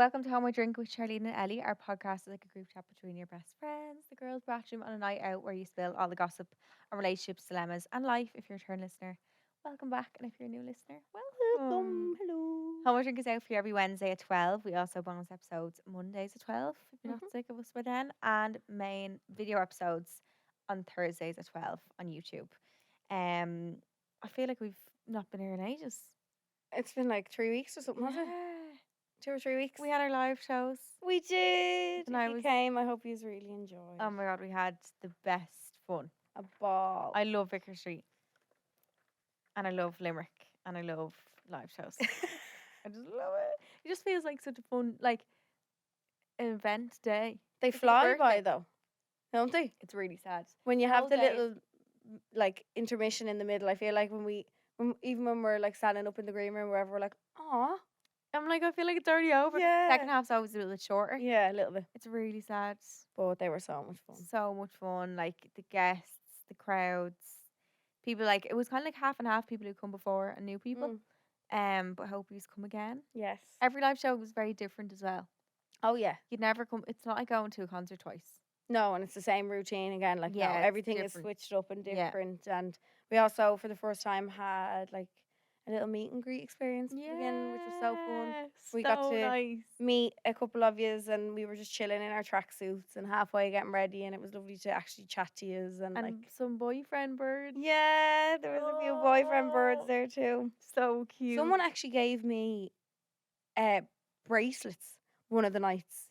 Welcome to Hold My Drink with Charleen and Ellie. Our podcast is like a group chat between your best friends, the girls' bathroom on a night out where you spill all the gossip on relationships, dilemmas, and life if you're a return listener. Welcome back, and if you're a new listener, welcome. Hello. Hold My Drink is out for you every Wednesday at 12. We also have bonus episodes Mondays at 12, if you're not Mhm. sick of us by then, and main video episodes on Thursdays at 12 on YouTube. Um, I feel like we've not been here in ages. It's been like 3 weeks or something, hasn't it? Yeah. 2 or 3 weeks. We had our live shows. We did. And If I you was came, I hope you really enjoyed. Oh my god, we had the best fun. A ball. I love Vicar Street. And I love Limerick. And I love live shows. I just love it. It just feels like such a fun, like, event day. They It's like a fly by birthday. though, don't they? It's really sad. When you Whole have the days. little like intermission in the middle, I feel like even when we're like standing up in the green room, wherever, we're like, aw. I'm like, I feel like it's already over. Yeah. Second half's always a little bit shorter. Yeah, a little bit. It's really sad. But they were so much fun. So much fun. Like, the guests, the crowds, people, like, it was kind of like half and half people who come before and new people. But I hope he's come again. Yes. Every live show was very different as well. Oh yeah. You'd never come. It's not like going to a concert twice. No, and it's the same routine again. Like, Yeah, no, it's everything is different. switched up and Yeah. different. And we also, for the first time, had like a little meet and greet experience again, which was so fun. We got so to nice. meet a couple of yous, and we were just chilling in our tracksuits and halfway getting ready, and it was lovely to actually chat to yous and, And like, some boyfriend birds. yeah, there was a few boyfriend birds Oh, there too. So cute. Someone actually gave me bracelets one of the nights.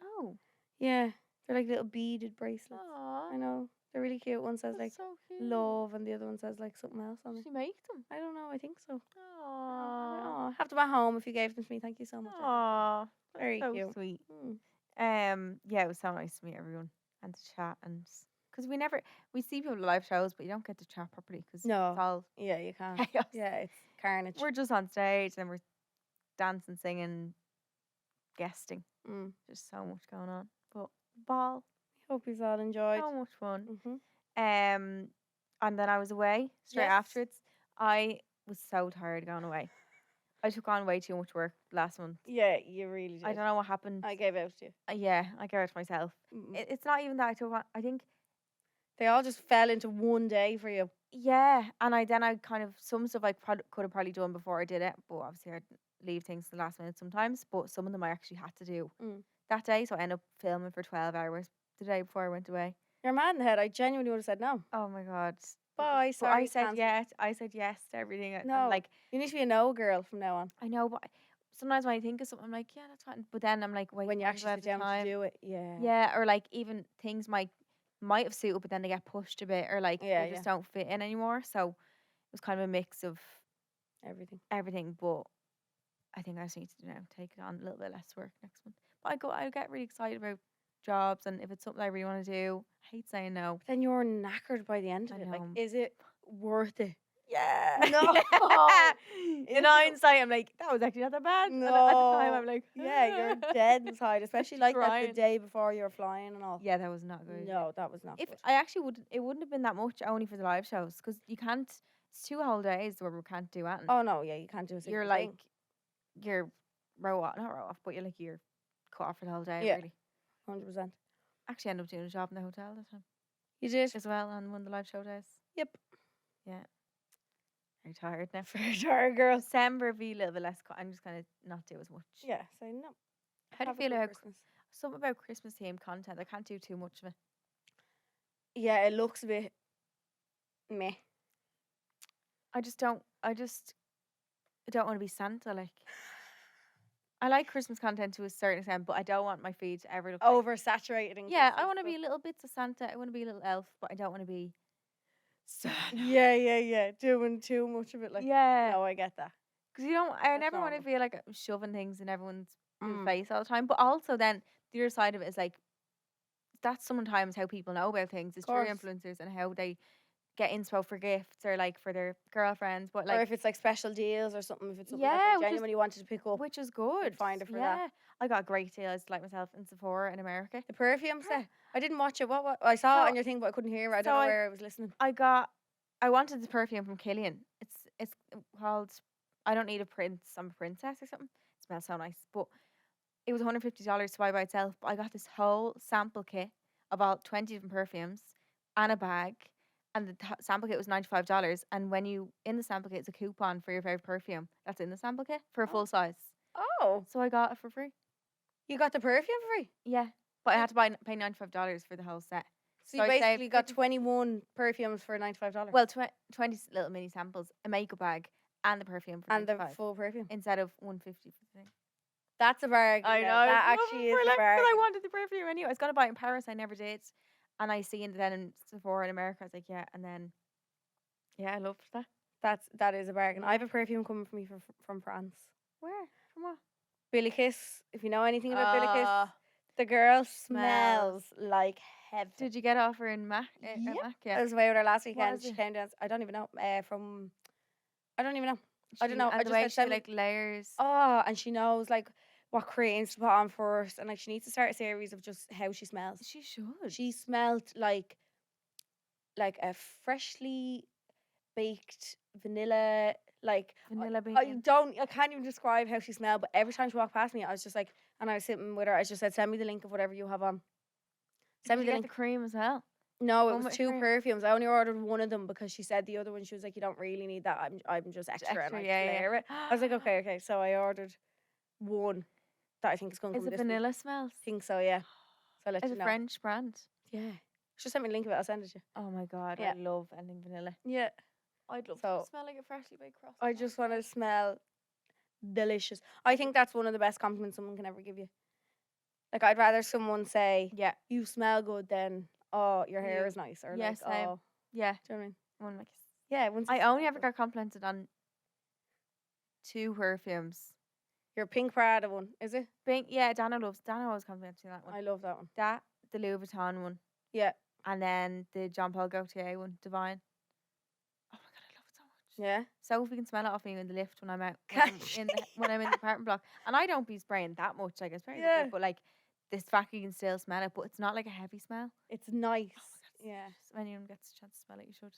Oh. Yeah, they're like little beaded bracelets. Aw. I know, they're really cute. One says like That's so cute. love, and the other one says like something else on Did it. she make them? I don't know. I think so. Aww. Have them at home if you gave them to me. Thank you so much. Aw. That's Very so cute. sweet. Mm. Yeah, it was so nice to meet everyone and to chat and because we see people at live shows, but you don't get to chat properly because No. it's all Yeah, you can't. chaos. Yeah, it's carnage. We're just on stage and we're dancing, singing, guesting. Just so much going on. But ball, Hope you all enjoyed. so much fun. Mm-hmm. And then I was away straight Yes. afterwards. I was so tired going away. I took on way too much work last month. Yeah, you really did. I don't know what happened. I gave out to you. Yeah, I gave it to myself. It's not even that I took on. I think they all just fell into one day for you. Yeah, and I kind of some stuff I could have probably done before I did it, but obviously I'd leave things to the last minute sometimes. But some of them I actually had to do that day, so I ended up filming for 12 hours the day before I went away. You're mad in the head. I genuinely would have said no. Oh my god! Bye. But Sorry. I said yes. I said yes to everything. No, I'm like, you need to be a no girl from now on. I know, but sometimes when I think of something, I'm like, yeah, that's fine. But then I'm like, wait, When you actually sit down time. to do it, yeah. Yeah, or like even things might have suited, but then they get pushed a bit, or like they just don't fit in anymore. So it was kind of a mix of everything. But I think I just need to take it on a little bit less work next month. But I get really excited about jobs, and if it's something I really want to do, I hate saying no. But then you're knackered by the end of I it. Like, know. is it worth it? Yeah. No. In hindsight, I'm like, that was actually not that bad. No. And at the time, I'm like, yeah, you're dead inside, especially like that the Crying. day before you're flying and all. Yeah, that was not good. No, that was not If good. I actually it wouldn't have been that much only for the live shows because you can't. It's 2 whole days where we can't do anything. Oh no, yeah, you can't do a single You're thing. like, you're not row off, but you're cut off for the whole day. Yeah. Really, 100%. actually ended up doing a job in the hotel that time You did? as well on one of the live show days. Yep. Yeah. Very tired now. Very tired, girl. December be a little bit less. I'm just gonna not do as much. Yeah, so no. How do you Have a feel good about Christmas. something about Christmas themed content? I can't do too much of it. Yeah, it looks a bit meh. I don't want to be Santa. Like, I like Christmas content to a certain extent, but I don't want my feed to ever look like, Oversaturated. yeah, I want to be a little bits of Santa. I want to be a little elf, but I don't want to be Santa. Yeah. Doing too much of it. Like, Yeah, no, I get that. because I That's never want to normal. feel like I'm shoving things in everyone's face all the time. But also, then the other side of it is like that's sometimes how people know about things. It's through Course. influencers and how they get inspo for gifts or like for their girlfriends. But Or like, if it's like special deals or something, if it's something Yeah, that which they is- genuinely wanted to pick up. which is good. find it for yeah, that. I got a great deal. I just like myself in Sephora in America. The perfume set. I didn't watch it. What? I saw it So- on your thing, but I couldn't hear it. I so don't know I- where I was listening. I wanted the perfume from Killian. It's called I Don't Need a Prince. I'm a Princess or something. It smells so nice. But it was $150 to buy by itself, but I got this whole sample kit of all 20 different perfumes and a bag. And the sample kit was $95. And when you, in the sample kit, it's a coupon for your favorite perfume. That's in the sample kit for a full size. Oh. So I got it for free. You got the perfume for free? Yeah. But I had to pay $95 for the whole set. So you basically got 21 perfumes for $95. Well, 20 little mini samples, a makeup bag, and the perfume for and $95 the full perfume instead of $150 for the thing. That's a bargain. I know. That actually is a bargain. But I wanted the perfume anyway. I was gonna buy it in Paris. I never did. And I seen it then in Sephora in America. I was like, yeah. And then, yeah, I loved that. That is a bargain. I have a perfume coming from me from France. Where? From what? Billy Kiss. If you know anything about Billy Kiss, the girl smells like heaven. Did you get it off her in Mac? Yeah. I was away with her last weekend. She came down. I don't even know. I don't even know. I don't know. And I just said like layers. Oh, and she knows like what creams to put on first, and like she needs to start a series of just how she smells. She should. She smelled like a freshly baked vanilla, like vanilla bean. I can't even describe how she smelled, but every time she walked past me, I was just like, and I was sitting with her, I just said, send me the link of whatever you have on. Send me the link. The cream as well. No, it was 2 perfumes. I only ordered one of them because she said the other one, she was like, you don't really need that. I'm just extra and I layer it. I was like, okay. So I ordered one that I think is going to come this week. Is it vanilla smells? I think so, yeah. So I'll let you know. It's a French brand. Yeah. Just send me the link of it, I'll send it to you. Oh my God, I love anything vanilla. Yeah. I'd love to smell like a freshly baked croissant. I just want to smell delicious. I think that's one of the best compliments someone can ever give you. Like, I'd rather someone say, yeah, you smell good than, oh, your hair is nice. Or yes, like, oh. Yeah. Do you know what I mean? One like, yeah. I only ever got complimented on 2 perfumes. Your pink Prada one, is it? Pink, yeah, Dana always complimented that one. I love that one. That, the Louis Vuitton one. Yeah. And then the Jean Paul Gaultier one, Divine. Oh my God, I love it so much. Yeah. So if we can smell it off me in the lift when I'm out, when I'm in the apartment block. And I don't be spraying that much, like I spray it, but like this fact you can still smell it, but it's not like a heavy smell. It's nice. Yeah. When anyone gets a chance to smell it, you should.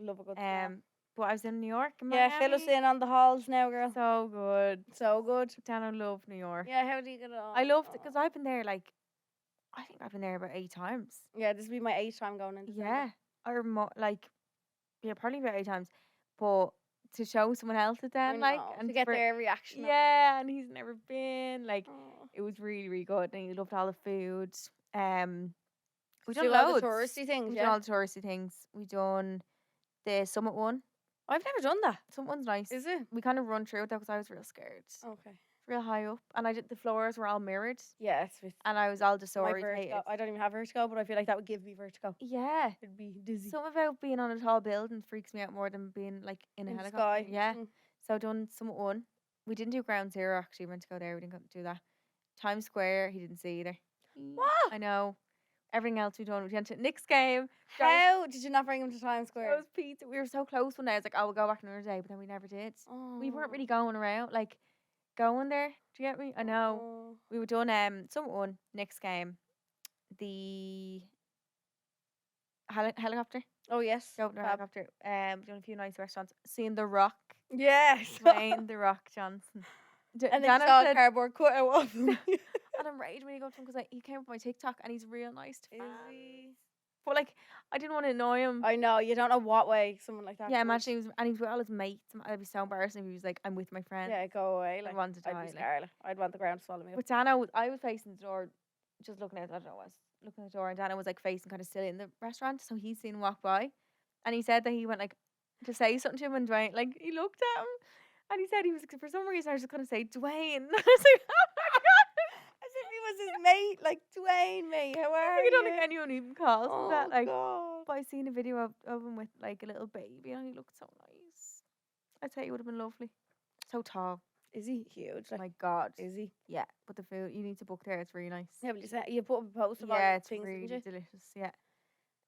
Love a good smell. But I was in New York. Yeah, fill us in on the halls now, girl. So good. So good. Dana loved New York. Yeah, how do you get on? I loved it because I've been there like, I think I've been there about 8 times. Yeah, this will be my 8th time going in December. Yeah. Or more, like, yeah, probably about 8 times. But to show someone else it then, like, and to get their reaction. Yeah, and he's never been. Like, it was really, really good. And he loved all the food. We done all the touristy things. We done all the touristy things. We done the Summit one. I've never done that. Summit one's nice. Is it? We kind of run through it though because I was real scared. Okay. Real high up, and the floors were all mirrored. Yeah, and I was all disorientated. I don't even have vertigo, but I feel like that would give me vertigo. Yeah, it'd be dizzy. Something about being on a tall building freaks me out more than being like in a helicopter. Sky. Yeah, so done Summit one. We didn't do Ground Zero actually. We went to go there. We didn't do that. Times Square, he didn't see either. What? I know. Everything else we done. We went to Nick's game. How did you not bring him to Times Square? It was pizza. We were so close one day. I was like, oh, we'll go back another day, but then we never did. We weren't really going around like. Going there, do you get me? I know. We were done Summit one, next game. The helicopter. Oh yes. Go to helicopter. Done a few nice restaurants. Seeing The Rock. Yes. Dwayne The Rock Johnson. And then saw a cardboard cutout of him. And I'm raging when he go to him because he came up my TikTok and he's real nice to fans. But like, I didn't want to annoy him. I know, you don't know what way someone like that. Yeah, imagine he was with all his mates. I'd be so embarrassing if he was like, I'm with my friend. Yeah, go away. Like, I wanted to die. I'd want the ground to swallow me up. But Dana, I was facing the door, just looking out. I don't know what I was looking at the door, and Dana was like facing kind of still in the restaurant. So he seen him walk by, and he said that he went like to say something to him, and Dwayne like he looked at him, and he said he was for some reason I was just gonna say Dwayne. I was like, oh my God. As if he was his mate, like Dwayne, mate. How are you? I don't think anyone even calls him that. Like, God. but I seen a video of him with like a little baby, and he looked so nice. I'd say he would have been lovely. So tall. Is he huge? Oh my God. Is he? Yeah, but the food you need to book there. It's really nice. Yeah, but you put up a post about it's things, really delicious. Yeah.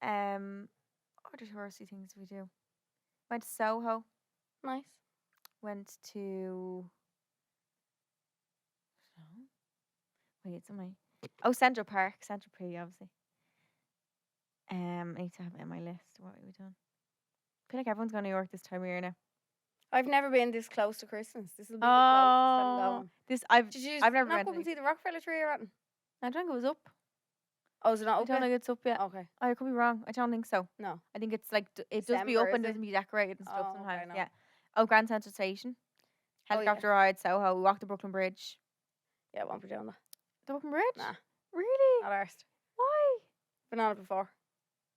What other touristy things we do? Went to Soho. Nice. Went to. Wait, somebody. Oh, Central Park, Central P, obviously. I need to have it in my list. What have we done? I feel like everyone's going to New York this time of year now. I've never been this close to Christmas. This will be the closest I'm going. I've never not go up and see the Rockefeller tree or anything? I don't think it was up. Oh, is it not up I don't yet? think it's up yet. Okay. I could be wrong. I don't think so. No. I think it's like, it does be December, up and is it? doesn't be decorated and stuff sometimes. Okay, no. Yeah. Oh, Grand Central Station. Helicopter ride, Soho. We walked the Brooklyn Bridge. Yeah, I won't be doing that. The Brooklyn Bridge? Nah. Really? Not arsed. Why? Been on it before.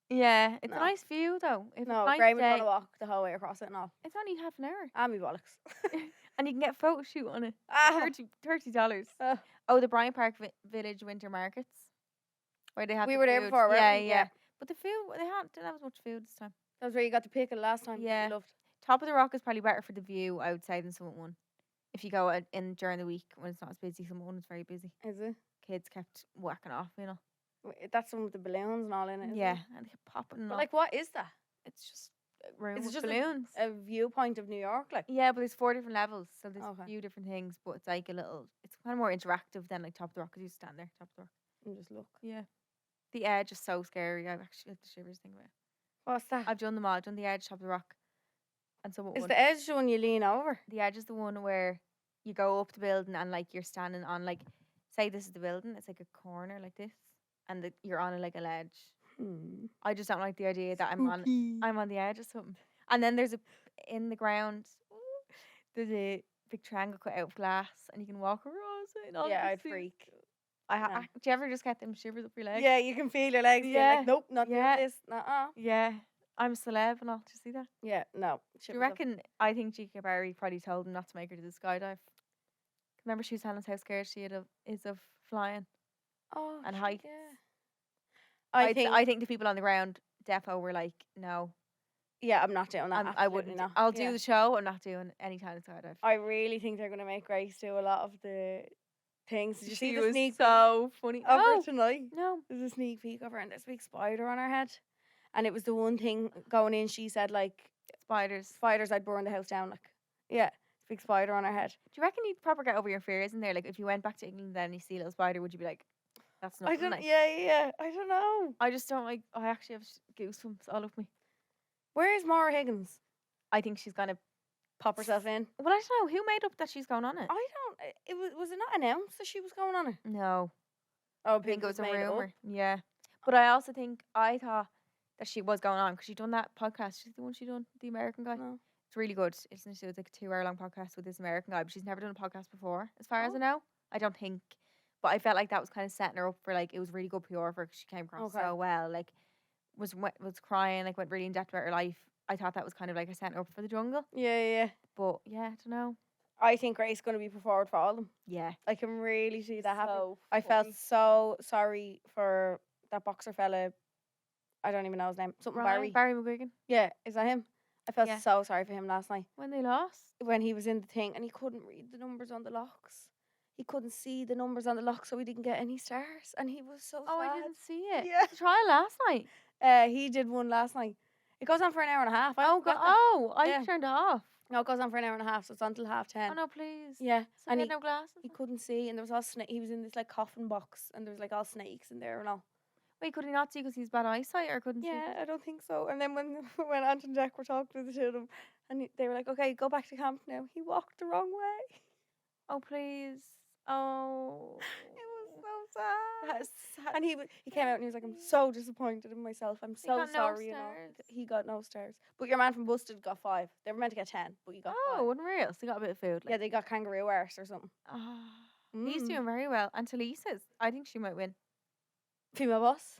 Yeah, it's a nice view though. If no, it's nice Graham would want to walk the whole way across it and all. It's only half an hour. And me bollocks. And you can get a photo shoot on it. $30. Oh, the Bryant Park Village Winter Markets. Where they have we were there before, weren't we? Yeah. But the food, didn't have as much food this time. That was where you got the pickle last time. Yeah. Loved. Top of the Rock is probably better for the view, I would say, than Summit 1. If you go in during the week when it's not as busy, Summit 1 is very busy. Is it? Kids kept whacking off, you know. That's the one with the balloons and all in it. Yeah, and they kept popping. And but like, what is that? It's just a room with with balloons. A viewpoint of New York, like. Yeah, but there's 4 different levels, so there's a few different things. But it's like it's kind of more interactive than like Top of the Rock, because you stand there, Top of the Rock, and just look. Yeah. The Edge is so scary. I've actually had the shivers thinking about it. What's that? I've done them all. I've done the Edge, Top of the Rock, and so. Is the Edge the one you lean over? The Edge is the one where you go up the building and like you're standing on, like, say this is the building, it's like a corner like this, and you're on like a ledge. I just don't like the idea that I'm on the edge or something. And then there's in the ground, there's a big triangle cut out of glass, and you can walk across it. And all I'd freak. Do you ever just get them shivers up your legs? Yeah, you can feel your legs. Yeah. Like, nope, not doing this. Yeah. I'm a celeb and all. Do you see that? Yeah, no. Do you reckon? I think G.K. Barry probably told him not to make her do the skydive. Remember, she was telling us how scared she is of flying. Oh, and heights. Yeah. I think the people on the ground defo were like, no. Yeah, I'm not doing that. I wouldn't. Not. I'll do the show. I'm not doing any kind of skydive. I really think they're going to make Grace do a lot of the things. Did you see the sneak so funny of her tonight? No. There's a sneak peek of her and there's a big spider on her head. And it was the one thing going in, she said, like, spiders, I'd burn the house down, like. Yeah, big spider on her head. Do you reckon you'd proper get over your fears in there? Like, if you went back to England then you see a little spider, would you be like, that's nothing? Yeah, I don't know. I just don't like, I actually have goosebumps all over me. Where is Maura Higgins? I think she's going to pop herself in. Well, I don't know. Who made up that she's going on it? I don't, was it not announced that she was going on it? No. Oh, I think it was a rumour. Yeah. But I also think, I thought that she was going on because she done that podcast. She's the one she done, the American guy. No. It's really good. It's like a 2-hour-long podcast with this American guy, but she's never done a podcast before, as far as I know. I don't think. But I felt like that was kind of setting her up for, like, it was really good PR for her because she came across so well. Like, was crying, like, went really in depth about her life. I thought that was kind of like a setting her up for the jungle. Yeah. But yeah, I don't know. I think Grace is going to be put forward for all of them. Yeah. I can really see that happen. Funny. I felt so sorry for that boxer fella. I don't even know his name. Something Barry McGuigan. Yeah, is that him? I felt so sorry for him last night. When they lost? When he was in the thing and he couldn't read the numbers on the locks. He couldn't see the numbers on the locks, so he didn't get any stars. And he was so sad. I didn't see it. Yeah. The trial last night. He did one last night. It goes on for an hour and a half. I turned it off. No, it goes on for an hour and a half, so it's until 10:30. Oh no, please. Yeah. So and he had no glasses. He couldn't see, and there was all he was in this like coffin box, and there was like all snakes in there and all. Wait, could he not see because he's bad eyesight, or couldn't see? Yeah, I don't think so. And then when Ant and Jack were talking to the two of them, and they were like, "Okay, go back to camp now." He walked the wrong way. Oh please. Oh. It was so sad. And he came out and he was like, "I'm so disappointed in myself. I'm so sorry." No he got no stars. But your man from Busted got 5. They were meant to get 10, but you got 5. Oh, unreal. So you got a bit of food. Like. Yeah, they got kangaroo arse or something. He's doing very well. And Talisa's, I think she might win. Female boss.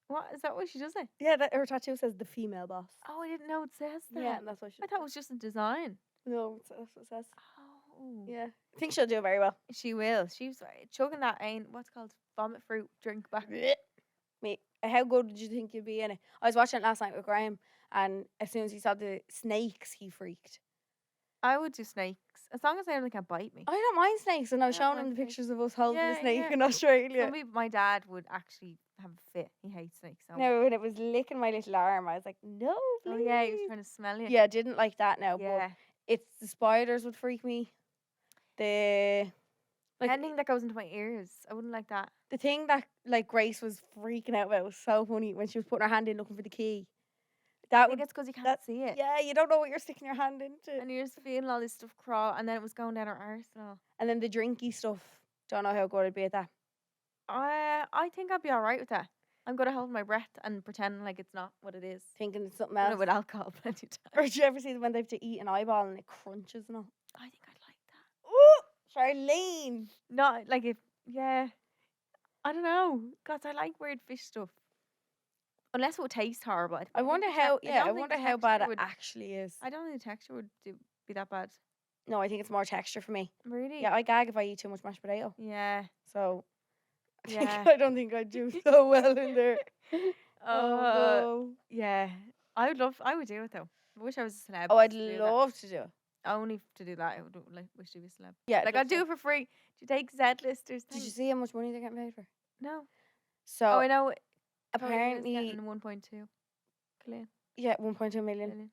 What is that? What she does it? Yeah, her tattoo says the female boss. Oh, I didn't know it says that. Yeah, that's what she. I thought it was just a design. No, that's what it says. Oh. Yeah, I think she'll do very well. She will. She's chugging that what's called vomit fruit drink back. Mate, how good did you think you'd be in it? I was watching it last night with Graham, and as soon as he saw the snakes, he freaked. I would do snakes as long as they can't bite me. I don't mind snakes, and I was showing him the pictures of us holding a snake in Australia. Some people, my dad would actually have a fit. He hates snakes. So no, when it was licking my little arm, I was like, no, please. Oh yeah, he was trying to smell it. Yeah, didn't like that now. Yeah, but it's the spiders would freak me. Anything that goes into my ears, I wouldn't like that. The thing that like Grace was freaking out about was so funny when she was putting her hand in looking for the key. I think it's because you can't see it. Yeah, you don't know what you're sticking your hand into. And you're just feeling all this stuff crawl, and then it was going down her arse and all. And then the drinky stuff. Don't know how good I'd be at that. I think I'd be alright with that. I'm gonna hold my breath and pretend like it's not what it is. Thinking it's something else. With alcohol plenty of times. Or did you ever see when they have to eat an eyeball and it crunches and all? I think I'd Ooh, like that. Charleen. Not like if, yeah. I don't know. God, I like weird fish stuff. Unless it would taste horrible. I wonder how bad it actually is. I don't think the texture would be that bad. No, I think it's more texture for me. Really? Yeah, I gag if I eat too much mashed potato. Yeah. So, yeah. I don't think I'd do so well in there. Yeah. I would do it though. I wish I was a celeb. Oh, I'd love to do it. Only to do that, I would wish to be a celeb. Yeah. Like, I'd do it for free. Do you take Z-listers? Did you see how much money they're getting paid for? No. So, I know. Apparently. 1.2 million. Yeah, 1.2 million.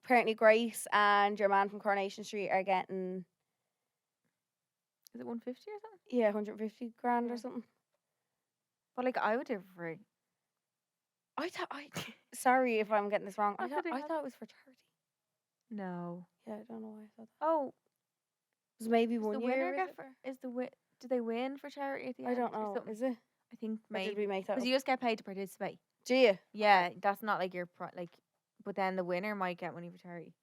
Apparently, Grace and your man from Coronation Street are getting. Is it 150 or something? Yeah, 150 grand or something. But like, I would do it for free. Sorry if I'm getting this wrong. I thought it was for charity. No. Yeah, I don't know why I thought that. Oh. It was maybe one year. Do they win for charity at the end? I don't know. Is it? I think maybe. Or did we make that? Because you just get paid to participate. Do you? Yeah, that's not like your but then the winner might get money for charity.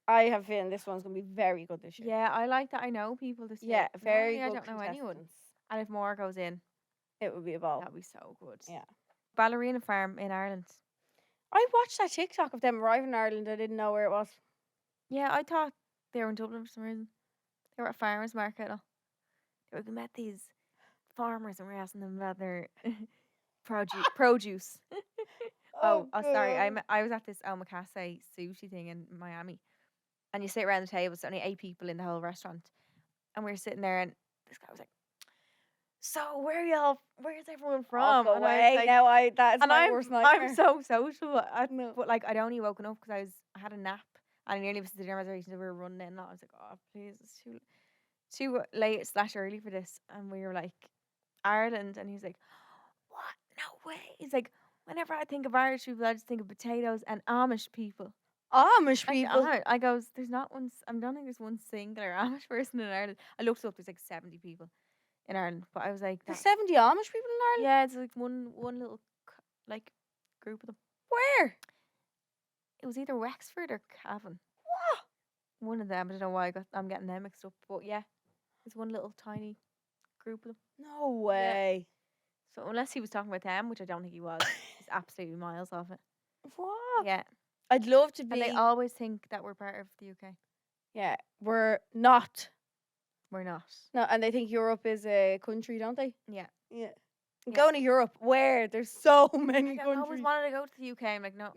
I have a feeling this one's gonna be very good this year. Yeah, I like that. I know people this year. Yeah, very good. I don't know anyone. And if more goes in, it would be a ball. That'd be so good. Yeah. Ballerina Farm in Ireland. I watched that TikTok of them arriving in Ireland. I didn't know where it was. Yeah, I thought they were in Dublin for some reason. They were at farmers market. We met these farmers and we were asking them about their produce. Sorry. I was at this omakase sushi thing in Miami, and you sit around the table. It's only 8 people in the whole restaurant, and we were sitting there, and this guy was like, "So where's everyone from?" Go away. Like, that's my worst nightmare. I'm so social. But like, I'd only woken up because I had a nap, and I nearly missed the dinner reservation. We were running in, and I was like, "Oh, please, it's too late / early for this." And we were like, Ireland, and he was like, "What? No way." He's like, "Whenever I think of Irish people, I just think of potatoes and Amish people." Amish people? I goes, there's not one. I don't think there's one singular Amish person in Ireland. I looked up. There's like 70 people in Ireland, but I was like, there's 70 Amish people in Ireland. Yeah, it's like one little like group of them. Where? It was either Wexford or Cavan. What? One of them. I don't know why I'm getting them mixed up, but yeah, it's one little tiny group of them. No way. Yeah. So unless he was talking about them, which I don't think he was, he's absolutely miles off it. What? Yeah. I'd love to be. And they always think that we're part of the UK. Yeah, we're not. We're not. No, and they think Europe is a country, don't they? Yeah. Yeah. Going to Europe, where there's so many countries. I always wanted to go to the UK. I'm like, no,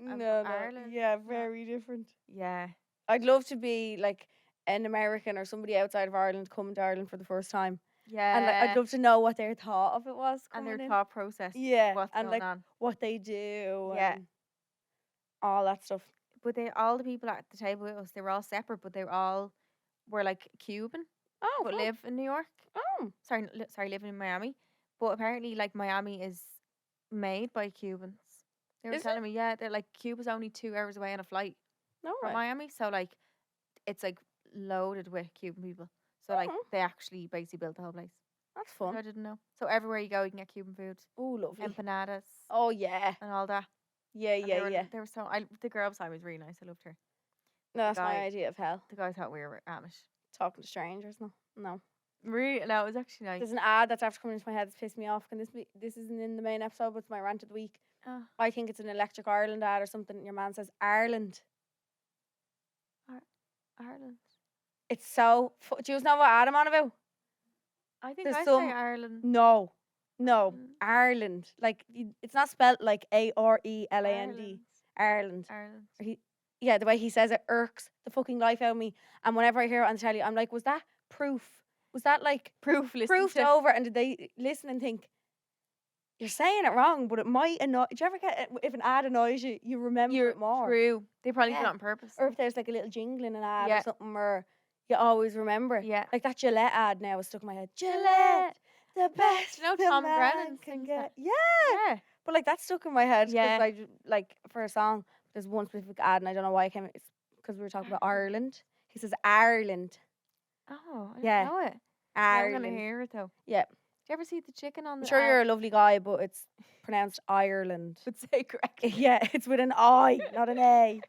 Ireland. Yeah, very different. Yeah. I'd love to be like an American or somebody outside of Ireland coming to Ireland for the first time. Yeah. And like, I'd love to know what their thought of it was. And their thought process. Yeah. What's and going like on. what they do. Yeah. And all that stuff. But all the people at the table with us, they were all separate, but they all were like Cuban. Oh, but live in New York. Oh. Sorry, living in Miami. But apparently, like, Miami is made by Cubans. They were telling me, yeah, they're like, Cuba's only 2 hours away on a flight from Miami. So, like, it's like loaded with Cuban people. So, like, they actually basically built the whole place. That's fun. I didn't know. So, everywhere you go, you can get Cuban food. Oh, lovely. Empanadas. Oh, yeah. And all that. Yeah. They were so. The girl beside me was really nice. I loved her. No, that's my idea of hell. The guy thought we were Amish. Talking to strangers, no. Really? No, it was actually nice. There's an ad that's after coming into my head that's pissed me off. Can this isn't in the main episode, but it's my rant of the week. Oh. I think it's an Electric Ireland ad or something. And your man says Ireland. Ireland. It's so. Do you know what ad I'm on about? I think I say Ireland. No, Ireland. Like it's not spelled like Areland. Ireland. Yeah, the way he says it irks the fucking life out of me. And whenever I hear it on the telly, I'm like, was that proof? Was that like proofed over? And did they listen and think, you're saying it wrong, but it might annoy? Do you ever get if an ad annoys you, you remember it more? True. They probably do it on purpose. Or if there's like a little jingle in an ad or something, or you always remember. Yeah. Like that Gillette ad now is stuck in my head. Gillette, the best. You know Tom Grennan can get. Yeah. But like that's stuck in my head because Yeah. like for a song, there's one specific ad, and I don't know why it came. It's because we were talking about Ireland. He says Ireland. Oh, I Yeah. don't know it. Ireland. I'm gonna hear it though. Yeah. Do you ever see the chicken on the? I'm sure you're a lovely guy, but it's pronounced Ireland. Would say correctly. Yeah, it's with an I, not an A.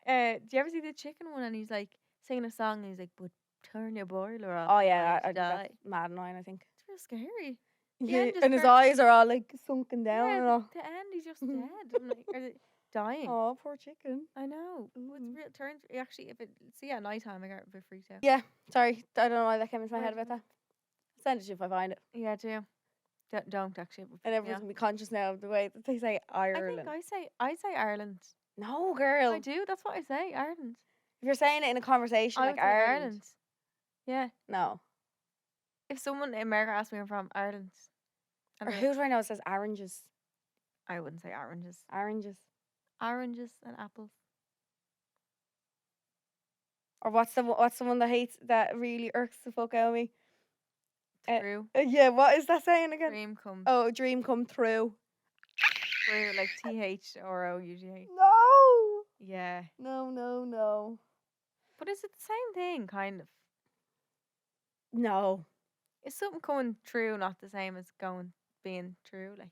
Do you ever see the chicken one? And he's like singing a song, and he's like, "But turn your boiler off." Oh yeah, I that's mad annoying. I think. It's real scary. Yeah, and his eyes are all like sunken down Yeah, and all. the end, he's just dead. I'm like, are they dying? Oh, poor chicken. I know. It's real. Turns actually, if it see at night time, I get a bit freaked out. Yeah, sorry, I don't know why that came into my head about that. Send it to you if I find it. Yeah, do. Don't actually. And everyone's gonna be conscious now of the way that they say Ireland. I say Ireland. No, girl. I do. That's what I say. Ireland. If you're saying it in a conversation, like Ireland. Yeah. No. If someone in America asks me, I'm from Ireland. Or who do I know says oranges? I wouldn't say oranges. Oranges and apples. Or what's the one that hates that really irks the fuck out of me? True. Yeah, what is that saying again? Dream come. Oh, dream come true. True, like THROUGH. No. Yeah. No. But is it the same thing, kind of? No. Is something coming true not the same as being true? Like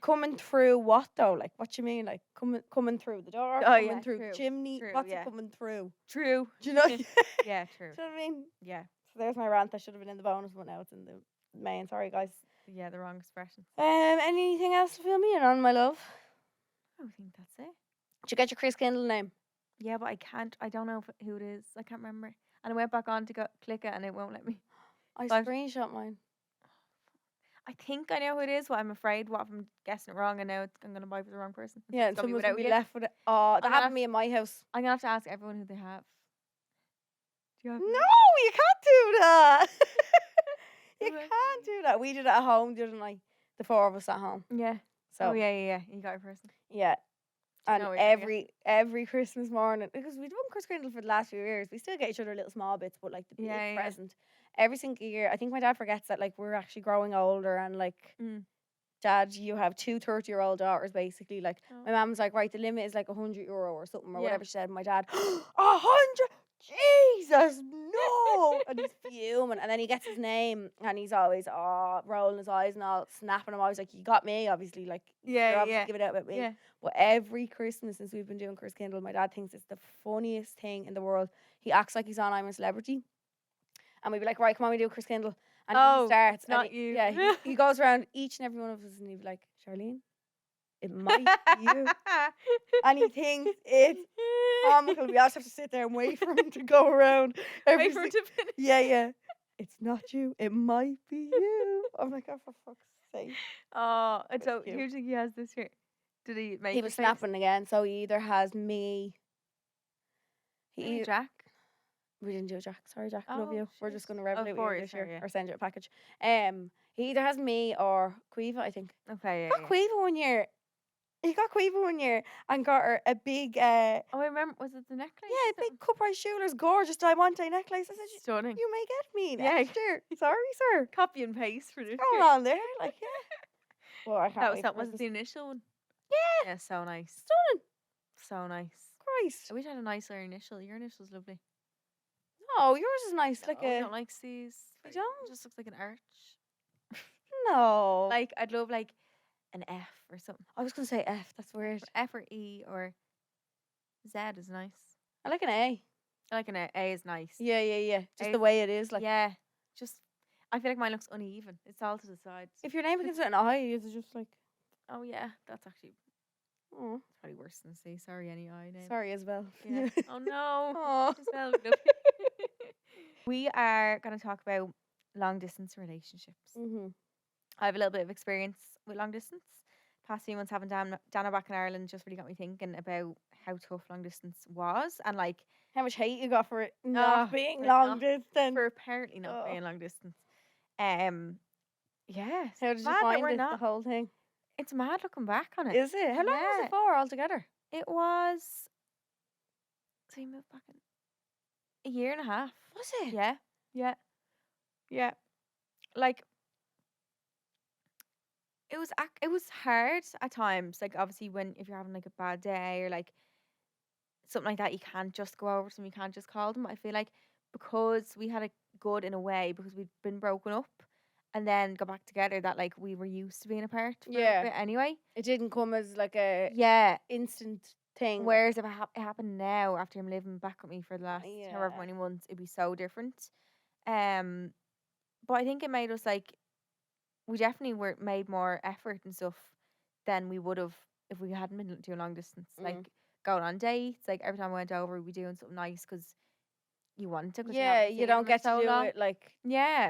coming through what though? Like what you mean? Like coming through the door? Coming through the chimney? True, What's it coming through? True. Do you know? Yeah, true. Do you know what I mean? Yeah. So there's my rant. That should have been in the bonus, but now it's in the main. Sorry, guys. Yeah, the wrong expression. Anything else to fill me in on, my love? I think that's it. Did you get your Chris Kindle name? Yeah, but I can't. I don't know who it is. I can't remember. And I went back on to click it, and it won't let me. I screenshot mine. I think I know who it is, but I'm afraid what if I'm guessing it wrong and now I'm going to buy for the wrong person. Yeah, and someone's going to be left with it. Oh, that happened to me in my house. I'm going to have to ask everyone who they have. Do you have No, you can't do that. You can't do that. We did it at home the other night. The four of us at home. Yeah. So. Oh, yeah. You got your person. Yeah. And every Christmas morning, because we've done Chris Kindle for the last few years, we still get each other little small bits, but like the big present. Every single year, I think my dad forgets that like we're actually growing older and like, Dad, you have 2 30-year-old daughters basically. Like my mum's like, right, the limit is like €100 or something or whatever she said. And my dad, 100, Jesus, no! And he's fuming, and then he gets his name, and he's always rolling his eyes and all, snapping him. I was like, you got me, obviously, like you're obviously giving it out with me. Yeah. But every Christmas since we've been doing Chris Kindle, my dad thinks it's the funniest thing in the world. He acts like he's on I'm a Celebrity. And we'd be like, right, come on, we do Chris Kindle. And he starts. Not you. Yeah, he goes around each and every one of us and he'd be like, Charleen, it might be you. And he thinks it's comical. We also have to sit there and wait for him to go around. Wait for him to finish. Yeah. It's not you. It might be you. I'm like, oh, for fuck's sake. Oh, and so who do you think he has this year? Did he make He was snapping again. So he either has me. Jack. We didn't do a Jack. Sorry, Jack. Love you. We're just going to revel you this year or send you a package. He either has me or Quiva, I think. Okay, got Quiva one year. He got Quiva one year and got her a big. I remember. Was it the necklace? Yeah, a big Cuprice Jewelers gorgeous diamante necklace. I said, stunning. You may get me next year. Sorry, sir. Copy and paste for this. Going on there, like Well, I can't. Was it the initial one? Yeah. Yeah, so nice. Stunning. So nice. Christ. I wish I had a nicer initial. Your initial's lovely. Oh, yours is nice. Like I don't like these. You don't? It just looks like an arch. No. Like I'd love like an F or something. I was gonna say F. That's weird. F or E or Z is nice. I like an A. I like an A. A is nice. Yeah. Just the way it is. Like just I feel like mine looks uneven. It's all to the sides. If your name begins with an I, is it just like? Oh yeah, that's actually. Oh, it's probably worse than C. Sorry, any I name. Sorry, Isabel. Yeah. Oh no. Isabel. We are going to talk about long distance relationships. I have a little bit of experience with long distance. Past few months having Dana back in Ireland just really got me thinking about how tough long distance was and like how much hate you got for it not being long distance. For apparently not being long distance. Yeah. How did you find the whole thing? It's mad looking back on it. Is it? How long was it for altogether? It was. So you moved back in a year and a half. Was it? Yeah. Like it was hard at times. Like obviously when if you're having like a bad day or like something like that, you can't just go over to them. You can't just call them. I feel like because we had it good in a way because we'd been broken up and then got back together that like we were used to being apart for a bit anyway. It didn't come as like a instant thing. Whereas if it happened now after him living back with me for the last however many months, it'd be so different. But I think it made us like we definitely were made more effort and stuff than we would have if we hadn't been doing long distance. Like going on dates, like every time I went over, we'd be doing something nice because you want to. You don't get to do it like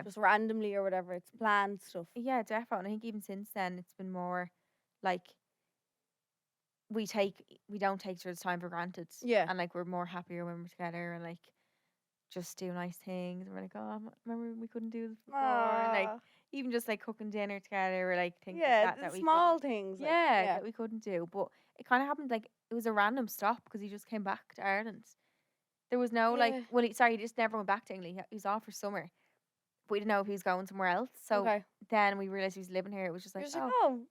just randomly or whatever. It's planned stuff. Yeah, definitely. And I think even since then, it's been more like we don't take each other's time for granted. Yeah, and like we're more happier when we're together and like just do nice things. And we're like, oh, remember we couldn't do this before. And like even just like cooking dinner together or like things like that. The small things. That we couldn't do. But it kind of happened like it was a random stop because he just came back to Ireland. There was no like, well, he just never went back to England. He was off for summer. But we didn't know if he was going somewhere else. So then we realised he was living here. It was just like,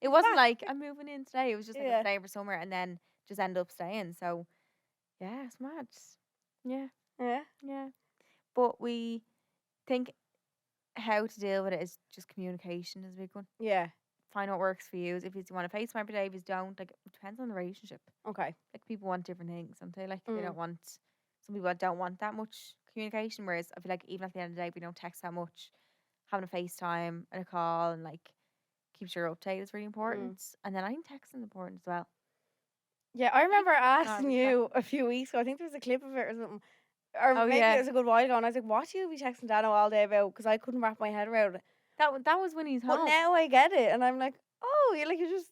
it wasn't like, I'm moving in today. It was just like, I'm staying for summer and then just end up staying. So, yeah, it's mad. Yeah. But we think how to deal with it is just communication is a big one. Yeah. Find what works for you. If you want to FaceTime every day, if you don't, like, it depends on the relationship. Okay. Like, people want different things, don't they? Like, they don't want, some people don't want that much communication, whereas I feel like even at the end of the day, if we don't text that much, having a FaceTime and a call and, like, keeps your update is really important. And then I think texting is important as well. Yeah, I remember asking you a few weeks ago, I think there was a clip of it or something, or maybe it was a good while ago, and I was like, what do you be texting Dano all day about? Because I couldn't wrap my head around it. That was when he's home. But now I get it, and I'm like, oh, you're just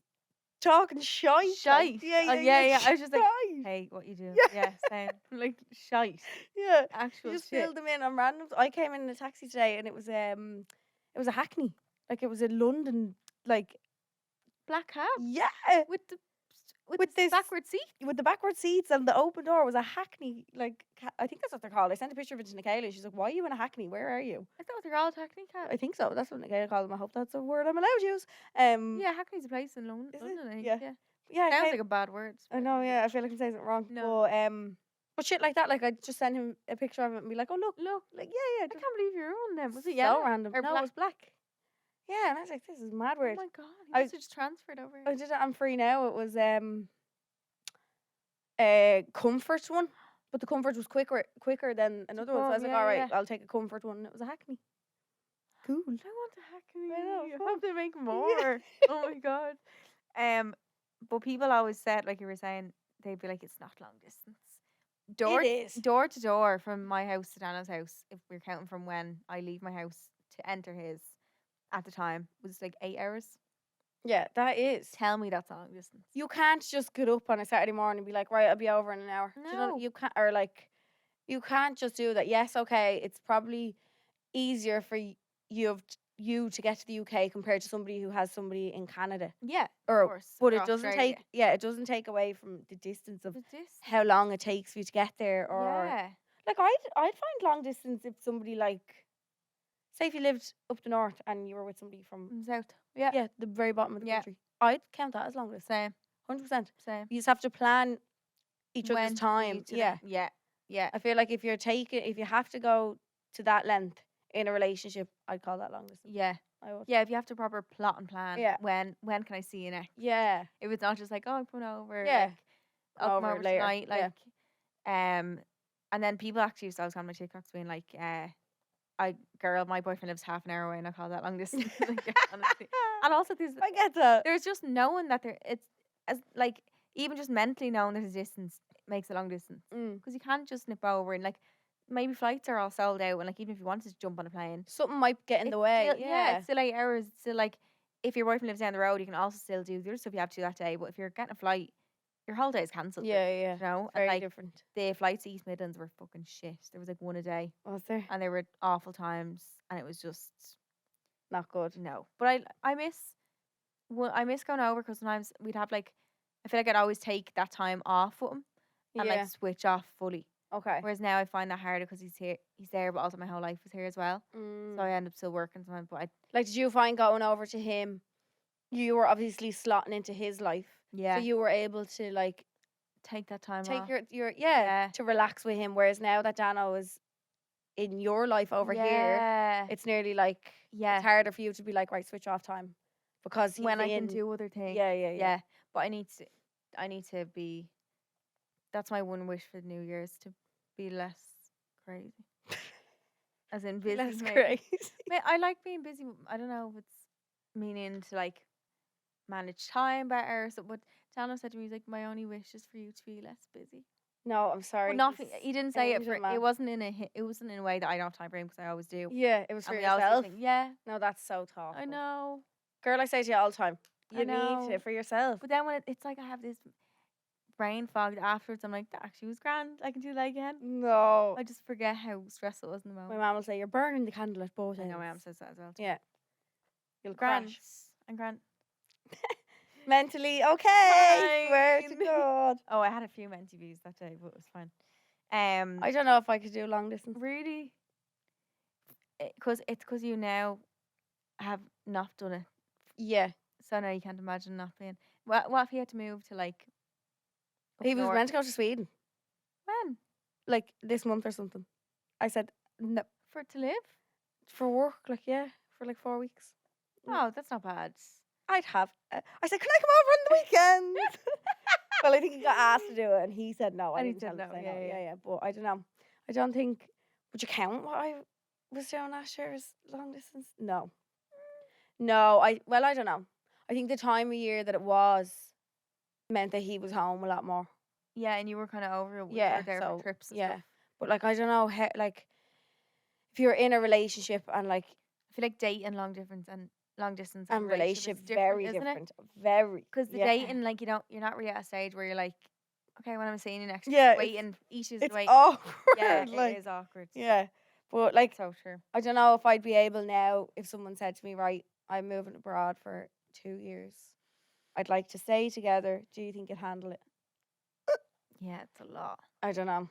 talking shite. Shite. Yeah. I was just like, hey, what you doing? Yeah, same. Like, shite. Yeah. Actual you just shit. filled them in on random. I came in a taxi today, and it was a Hackney. Like, it was a London, like, black cab. Yeah. With this backward seat. With the backward seats and the open door was a Hackney, like, I think that's what they're called. I sent a picture of it to Nicola. She's like, why are you in a Hackney? Where are you? I thought they're called Hackney cab. I think so. That's what Nicola called them. I hope that's a word I'm allowed to use. Yeah, Hackney's a place in London. I think. Yeah. Sounds like a bad word. I know, I feel like I'm saying it wrong. No. But shit like that, like, I just send him a picture of it and be like, oh, look. Like, yeah. I can't believe you're on them. Was it yellow? So random. Or no, black? It was black. Yeah, and I was like, this is mad weird. Oh my god. I just transferred over. I did it on Free Now. It was Comfort one, but the Comfort was quicker than another one. So I was like, all right, I'll take a Comfort one. And it was a Hackney. Cool. I want a Hackney. I know. I hope they make more. Oh my god. But people always said, like you were saying, they'd be like, it's not long distance. Door to door from my house to Dana's house, if we're counting from when I leave my house to enter his at the time, was like 8 hours. Yeah, that is. Tell me that's long distance. You can't just get up on a Saturday morning and be like, right, I'll be over in an hour. No. Do you know, you can't, or like, you can't just do that. Yes, okay, it's probably easier for you to get to the UK compared to somebody who has somebody in Canada. Yeah, of course. But it doesn't it doesn't take away from the distance of how long it takes for you to get there. Or like I'd find long distance if somebody, like, say if you lived up the north and you were with somebody from south. Yeah, the very bottom of the country. I'd count that as long distance. Same. 100%. Same. You just have to plan each other's time. Yeah. I feel like if you have to go to that length in a relationship, I'd call that long distance. Yeah. I would. Yeah, if you have to proper plot and plan. Yeah. When can I see you next? Yeah. If it's not just like, oh, I'm coming over. Yeah. Like, I'll come over later. tonight. Like, and then people actually used to always on my TikToks being like, my boyfriend lives half an hour away, and I call that long distance. Like, honestly. And also I get that. There's just knowing that it's as like even just mentally knowing there's a distance makes a long distance because you can't just nip over and like maybe flights are all sold out and like even if you wanted to jump on a plane, something might get in the way. It's still 8 hours. It's still like if your boyfriend lives down the road, you can also still do the other stuff you have to do that day. But if you're getting a flight, your whole day is cancelled. Yeah. You know, very and like different. The flights to East Midlands were fucking shit. There was like one a day. Was there? And they were awful times, and it was just not good. No, but I miss going over because sometimes we'd have like I feel like I'd always take that time off with him and like switch off fully. Okay. Whereas now I find that harder because he's there, but also my whole life is here as well. So I end up still working sometimes. But like, did you find going over to him you were obviously slotting into his life. Yeah. So you were able to like take that time take off. your to relax with him. Whereas now that Dano is in your life over here, it's nearly like it's harder for you to be like, right, switch off time, because he's when I can do other things. Yeah. But I need to be. That's my one wish for the New Year's, to be less crazy. As in busy. Less crazy. I like being busy. I don't know if it's meaning to like manage time better or something. But Dano said to me, he's like, my only wish is for you to be less busy. No, I'm sorry. Well, he didn't say it for. It wasn't in a way that I don't have time for him, because I always do. Yeah, it was for yourself. No, that's so thoughtful. I know. Girl, I say to you all the time, you need it for yourself. But then when it's like I have this brain fog afterwards, I'm like, that actually was grand. I can do that again. No. I just forget how stressful it was in the moment. My mum will say, you're burning the candle at both ends. I know, my mum says that as well. Yeah. You'll crash. I'm grand. Mentally okay. Swear to God. Oh, I had a few mentee views that day, but it was fine. I don't know if I could do long distance. Really? Because you now have not done it. Yeah. So now you can't imagine not being. What if you had to move to like? He was meant to go to Sweden. When? Like this month or something. I said no. To live? For work, like for like 4 weeks. Oh, that's not bad. I'd have. I said, can I come over on the weekend? Well, I think he got asked to do it, and he said no. I didn't tell him to say no. Yeah. But I don't know. I don't think. Would you count what I was doing last year as long distance? No. I don't know. I think the time of year that it was meant that he was home a lot more. Yeah, and you were kind of over it. Yeah, there for trips. And stuff. But like I don't know how, like if you're in a relationship and like I feel like dating long distance and relationship very different. Very. Because the dating, like you're not really at a stage where you're like, okay, when I'm seeing you next, wait and each is it's awkward. Yeah, like, it is awkward. Yeah, but like so true. I don't know if I'd be able now if someone said to me, right, I'm moving abroad for 2 years. I'd like to stay together. Do you think you'd handle it? Yeah, it's a lot. I don't know.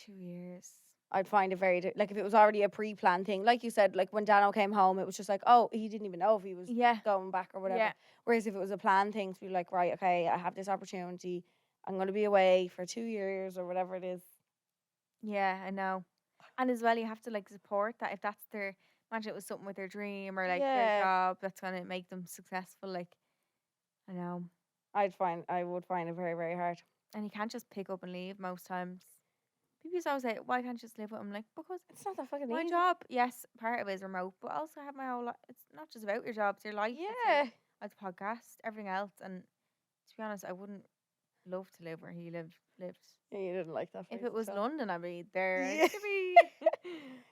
2 years. I'd find it very like if it was already a pre-planned thing, like you said, like when Dano came home, it was just like, oh, he didn't even know if he was going back or whatever. Yeah. Whereas if it was a planned thing, to be like, right, okay, I have this opportunity, I'm going to be away for 2 years or whatever it is. Yeah, I know. And as well, you have to like support that if that's their. Imagine it was something with their dream or like their job that's gonna make them successful. Like, I know. I would find it very, very hard. And you can't just pick up and leave most times. People used to always say, why can't you just live with them? Like, because it's not that fucking my easy. job, yes, part of it is remote, but also I have my whole life. It's not just about your job, it's your life. Yeah. It's a podcast, everything else. And to be honest, I wouldn't love to live where he lived. Yeah, you didn't like that. If it was London, I'd be there. Yeah.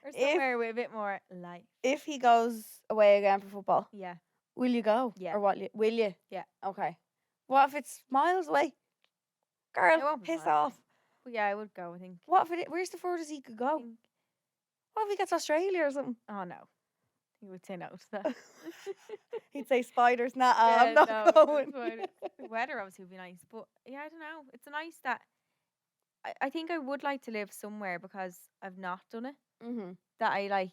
Or somewhere with a bit more life. If he goes away again for football, will you go? Yeah. Or what? Will you? Yeah. Okay. What if it's miles away? Girl, piss off. But yeah, I would go, I think. What if where's the furthest he could go? What if he gets Australia or something? Oh no. He would say no to that. He'd say spiders, I'm not going. The weather obviously would be nice. But yeah, I don't know. It's nice that I think I would like to live somewhere because I've not done it. Mm-hmm. That I like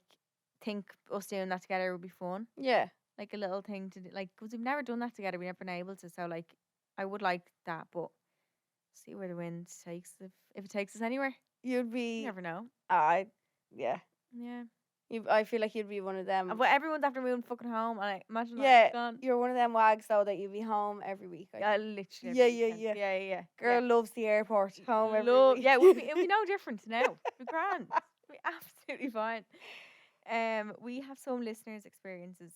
think us doing that together would be fun. Yeah. Like a little thing to do. Like, because we've never done that together. We've never been able to. So like, I would like that. But see where the wind takes if it takes us anywhere. You'd be. You never know. Yeah. Yeah. I feel like you'd be one of them. But everyone's after moving fucking home. And I imagine gone. You're one of them wags though that you'd be home every week. Literally. Yeah. Girl loves the airport. Home every week. Yeah, it'd be no different now. It'd be grand. It'd be absolutely fine. We have some listeners' experiences.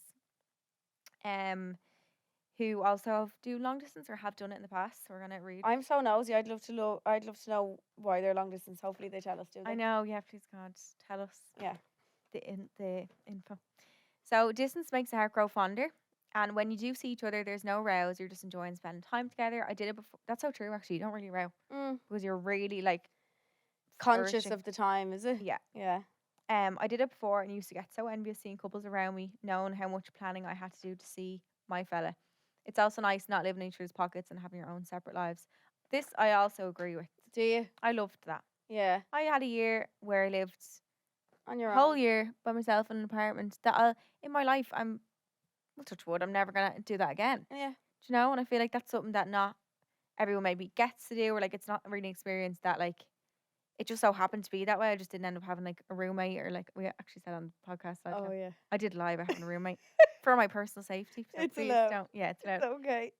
Who also do long distance or have done it in the past. So we're gonna read. I'm so nosy. I'd love to know why they're long distance. Hopefully they tell us. Do they? I know. Yeah, please God, tell us. Yeah. The info. So distance makes the heart grow fonder, and when you do see each other, there's no rows. You're just enjoying spending time together. I did it before. That's so true. Actually, you don't really row because you're really like conscious of the time. Is it? Yeah. I did it before and used to get so envious seeing couples around me, knowing how much planning I had to do to see my fella. It's also nice not living in each other's pockets and having your own separate lives. This I also agree with. Do you? I loved that. Yeah. I had a year where I lived on your whole year by myself in an apartment. That in my life I'm well, touch wood, I'm never gonna do that again. Yeah. Do you know? And I feel like that's something that not everyone maybe gets to do, or like it's not really an experience that like it just so happened to be that way. I just didn't end up having like a roommate, or like we actually said on the podcast. Oh yeah. I did lie about having a roommate for my personal safety. So It's please allowed. don't. Yeah, it's allowed. It's okay.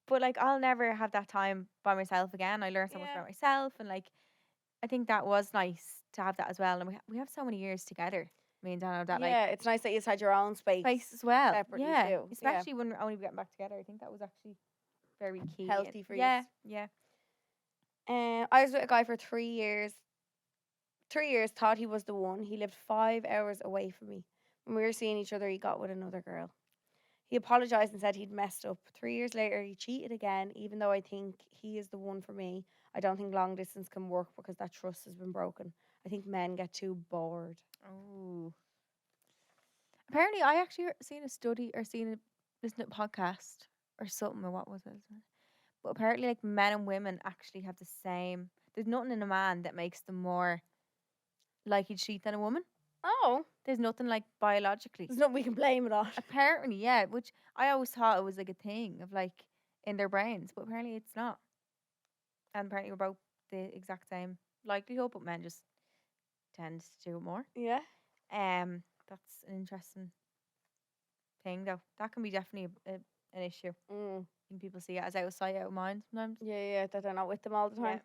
But like I'll never have that time by myself again. I learned so much about myself, and like I think that was nice to have that as well. And we have so many years together. Me and Dano, that like it's nice that you've had your own space as well. separately too. Especially when we're only getting back together. I think that was actually very key. Healthy for you. Yeah. I was with a guy for 3 years. 3 years, thought he was the one. He lived 5 hours away from me. When we were seeing each other, he got with another girl. He apologized and said he'd messed up. 3 years later, he cheated again. Even though I think he is the one for me, I don't think long distance can work because that trust has been broken. I think men get too bored. Oh. Apparently, I actually seen a study or listened to a podcast or something, or what was it? But apparently, like men and women actually have the same. There's nothing in a man that makes them more likely to cheat than a woman. Oh. There's nothing like biologically. There's nothing we can blame it on. Apparently, yeah. Which I always thought it was like a thing of like in their brains, but apparently it's not. And apparently we're both the exact same likelihood, but men just tend to do it more. Yeah. That's an interesting thing, though. That can be definitely an issue. I think people see it as out of sight, out of mind sometimes. Yeah, that they're not with them all the time.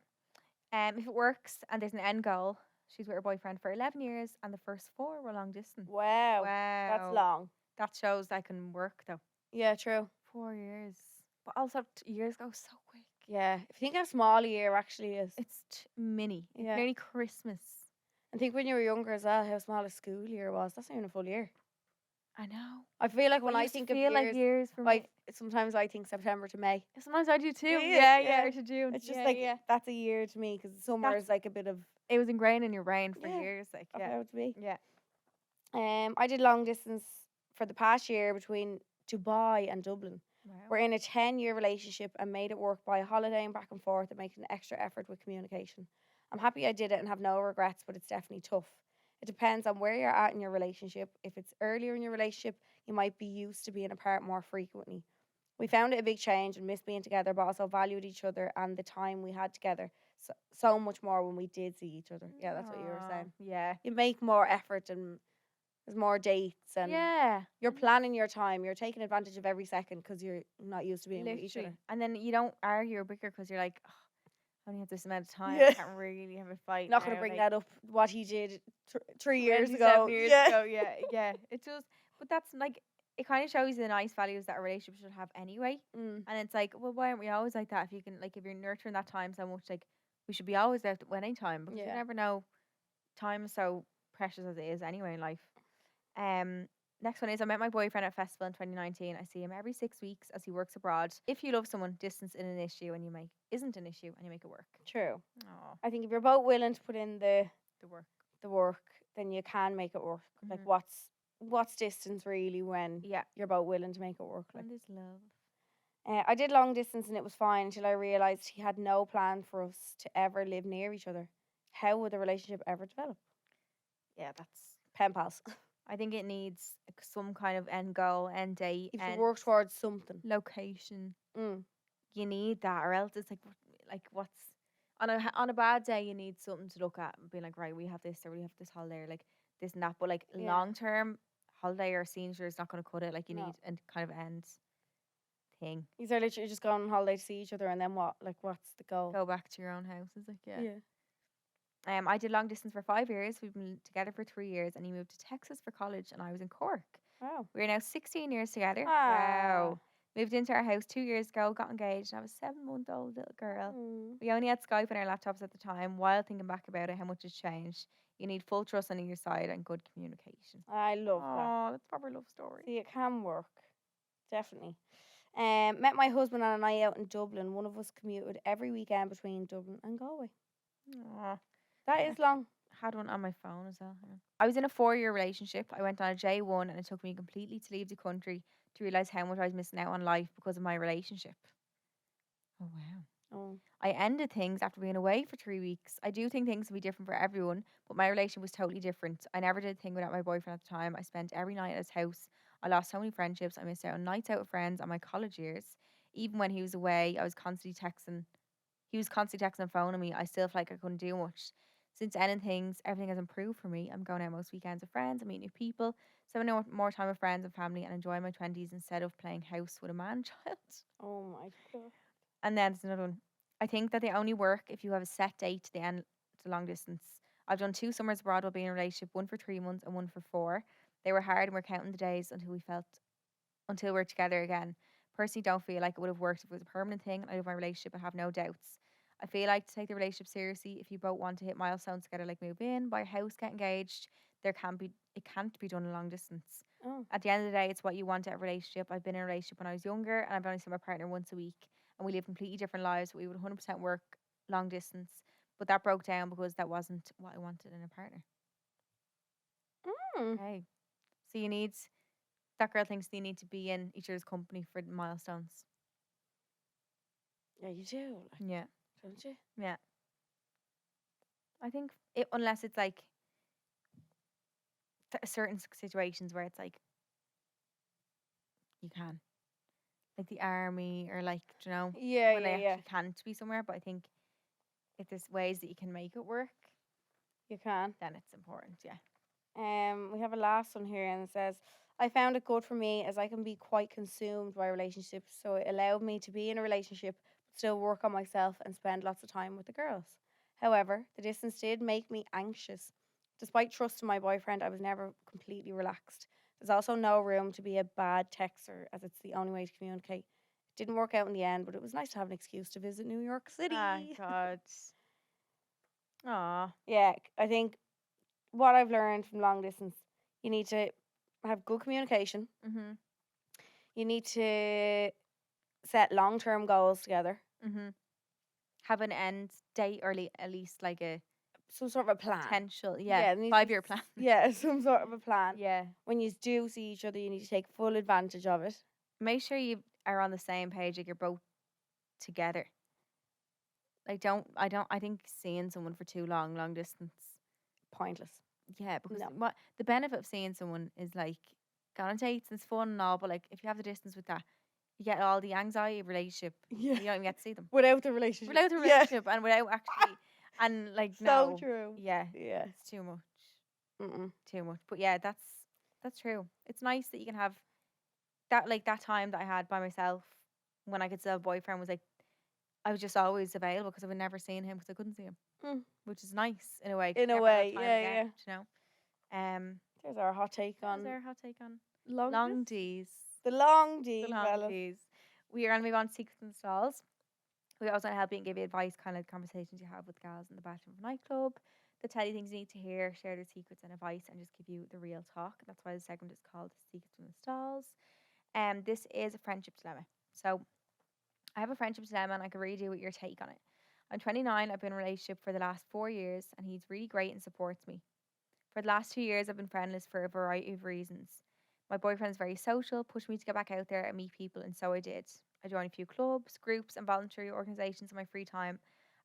Yeah. If it works and there's an end goal, she's with her boyfriend for 11 years and the first 4 were long distance. Wow. That's long. That shows that can work, though. Yeah, true. 4 years. But also, years go so quick. Yeah. If you think how small a year actually is. It's mini. Yeah. It's nearly Christmas. I think when you were younger as well, how small a school year was. That's not even a full year. I know. I feel like when I think of years, like years for me. Sometimes I think September to May. Sometimes I do too. Yeah. Or to June. It's just that's a year to me because summer is like a bit of. It was ingrained in your brain for years. Like That's how it to be. Yeah. I did long distance for the past year between Dubai and Dublin. Wow. We're in a 10-year relationship and made it work by holidaying back and forth and making an extra effort with communication. I'm happy I did it and have no regrets, but it's definitely tough. It depends on where you're at in your relationship. If it's earlier in your relationship, you might be used to being apart more frequently. We found it a big change and missed being together, but also valued each other and the time we had together so much more when we did see each other. Yeah, that's what you were saying. Yeah. You make more effort and there's more dates and you're planning your time. You're taking advantage of every second because you're not used to being with each other. And then you don't argue or bicker because you're like, oh, I only have this amount of time. Yeah. I can't really have a fight. Not going to bring that up, what he did 3 years ago. Yeah. It just, but that's like, it kind of shows the nice values that a relationship should have anyway. And it's like, well, why aren't we always like that? If you can, like, if you're nurturing that time so much, like, we should be always out at any time because you never know. Time is so precious as it is anyway in life. Next one is I met my boyfriend at a festival in 2019. I see him every 6 weeks as he works abroad. If you love someone, distance isn't an issue and isn't an issue and you make it work. True. Aww. I think if you're both willing to put in the work, then you can make it work. Like Mm-hmm. what's distance really when you're both willing to make it work? Like and there's love. I did long distance and it was fine until I realised he had no plan for us to ever live near each other. How would the relationship ever develop? Yeah, that's pen pals. I think it needs some kind of end goal, end date. If you work towards something. Location. You need that, or else it's like what's on a bad day you need something to look at and be like, right, we have this or we have this holiday or like this and that. But like long term holiday or scenery is not going to cut it. Like you need a kind of end thing. These are literally just going on holiday to see each other and then what? Like what's the goal? Go back to your own house. It's like I did long distance for 5 years. We've been together for 3 years, and he moved to Texas for college, and I was in Cork. Wow. We're now 16 years together. Wow. Moved into our house 2 years ago, got engaged, and I have a 7-month-old little girl. We only had Skype on our laptops at the time. While thinking back about it, how much has changed. You need full trust on either side and good communication. I love that. Oh, that's probably a love story. See, it can work. Definitely. Met my husband on a night out in Dublin. One of us commuted every weekend between Dublin and Galway. Aww. That is long. Had one on my phone as well. Yeah. I was in a 4-year relationship. I went on a J1 and it took me completely to leave the country to realise how much I was missing out on life because of my relationship. Oh, wow. Oh. I ended things after being away for 3 weeks. I do think things will be different for everyone, but my relationship was totally different. I never did a thing without my boyfriend at the time. I spent every night at his house I lost so many friendships. I missed out on nights out with friends and my college years. Even when he was away, I was constantly texting. He was constantly texting and phoning me. I still feel like I couldn't do much. Since ending things, everything has improved for me. I'm going out most weekends with friends. I meet new people. So I know more time with friends and family and enjoy my 20s instead of playing house with a man child. Oh my god. And then there's another one. I think that they only work if you have a set date to end the long distance. I've done 2 summers abroad while being in a relationship, one for 3 months and one for 4. They were hard and we're counting the days until we're together again. Personally don't feel like it would have worked if it was a permanent thing and I love my relationship. I have no doubts. I feel like to take the relationship seriously, if you both want to hit milestones together like move in, buy a house, get engaged, it can't be done in long distance. Oh. At the end of the day, it's what you want out of a relationship. I've been in a relationship when I was younger and I've only seen my partner once a week and we live completely different lives. We would 100% work long distance, but that broke down because that wasn't what I wanted in a partner. Okay. So that girl thinks they need to be in each other's company for the milestones. Yeah, you do. Yeah. Don't you? Yeah. I think unless it's like certain situations where it's like you can, like the army or like Yeah, when they yeah. actually can't be somewhere. But I think if there's ways that you can make it work, You can. then it's important. Yeah. We have a last one here and it says, I found it good for me as I can be quite consumed by relationships, so it allowed me to be in a relationship but still work on myself and spend lots of time with the girls. However, the distance did make me anxious. Despite trusting my boyfriend, I was never completely relaxed. There's also no room to be a bad texter as it's the only way to communicate. It didn't work out in the end, but it was nice to have an excuse to visit New York City. Ah, God. Aw. Yeah, I think what I've learned from long distance, you need to have good communication. Mhm. You need to set long term goals together. Mhm. Have an end date or at least like a Some sort of a plan. potential, Yeah, there needs to 5-year be plan. Yeah, some sort of a plan. Yeah. When you do see each other, you need to take full advantage of it. Make sure you are on the same page, like you're both together. Like I think seeing someone for too long distance. Pointless. Yeah, because No. what the benefit of seeing someone is like going on dates and it's fun and all, but like if you have the distance with that, you get all the anxiety of relationship. Yeah. You don't even get to see them. Without the relationship. Without the relationship and without actually and like So no. true. Yeah. Yeah. It's too much. Mm-mm. Too much. But yeah, that's true. It's nice that you can have that time that I had by myself when I could still have a boyfriend was like I was just always available because I would never seen him because I couldn't see him, which is nice in a way. In a way, yeah. You know. There's our hot take on. There's our hot take on long D's. The long D, The long fellas. D's. We are going to move on to secrets and stalls. We also want to help you and give you advice, kind of conversations you have with gals in the bathroom of a nightclub. They tell you things you need to hear, share their secrets and advice, and just give you the real talk. That's why the segment is called Secrets from the Stalls. This is a friendship dilemma. So I have a friendship dilemma and I can really do with your take on it. I'm 29, I've been in a relationship for the last 4 years, and he's really great and supports me. For the last 2 years, I've been friendless for a variety of reasons. My boyfriend's very social, pushed me to get back out there and meet people, and so I did. I joined a few clubs, groups, and voluntary organisations in my free time,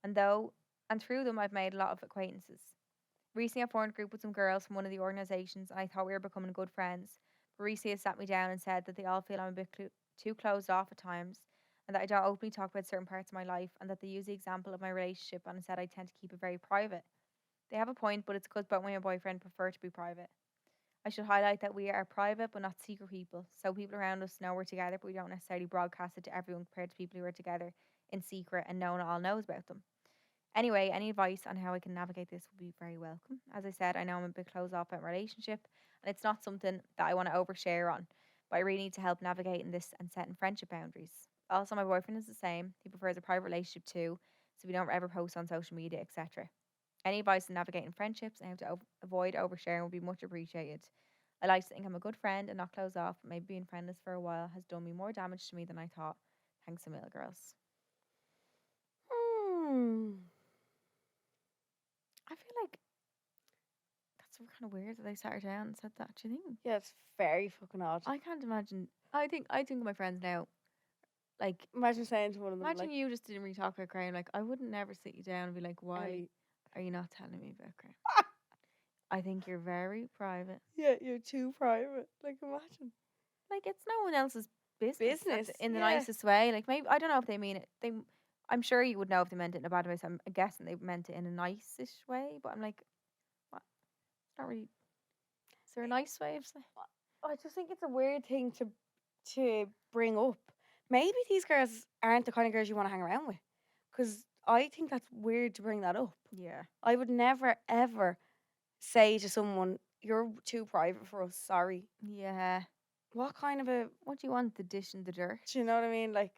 and through them, I've made a lot of acquaintances. Recently, I formed a group with some girls from one of the organisations, and I thought we were becoming good friends. But recently, it sat me down and said that they all feel I'm a bit too closed off at times, and that I don't openly talk about certain parts of my life, and that they use the example of my relationship and said I tend to keep it very private. They have a point, but it's because both me and my boyfriend prefer to be private. I should highlight that we are private but not secret people. So people around us know we're together, but we don't necessarily broadcast it to everyone compared to people who are together in secret and no one all knows about them. Anyway, any advice on how I can navigate this would be very welcome. As I said, I know I'm a bit closed off about my relationship and it's not something that I want to overshare on, but I really need to help navigating this and setting friendship boundaries. Also, my boyfriend is the same. He prefers a private relationship too, so we don't ever post on social media, etc. Any advice on navigating friendships and how to avoid oversharing would be much appreciated. I like to think I'm a good friend and not close off, but maybe being friendless for a while has done me more damage to me than I thought. Thanks a million, girls. I feel like that's kind of weird that they sat her down and said that. Do you think? Yeah, it's very fucking odd. I can't imagine. I think of my friends now. Like, imagine saying to one of them, imagine you just didn't really talk about Graham. Like, I would never sit you down and be like, why Ellie. are you not telling me about Graham? I think you're very private. Yeah, you're too private. Like, imagine. like it's no one else's business in the yeah. nicest way. Like maybe I don't know if they mean it. I'm sure you would know if they meant it in a bad way. So I'm guessing they meant it in a nice-ish way. But I'm like, what? It's not really. Is there a nice way of saying? I just think it's a weird thing to bring up. Maybe these girls aren't the kind of girls you want to hang around with, because I think that's weird to bring that up. Yeah. I would never ever say to someone, "You're too private for us. Sorry." Yeah. What kind of a? What do you want? The dish in the dirt? Do you know what I mean? Like,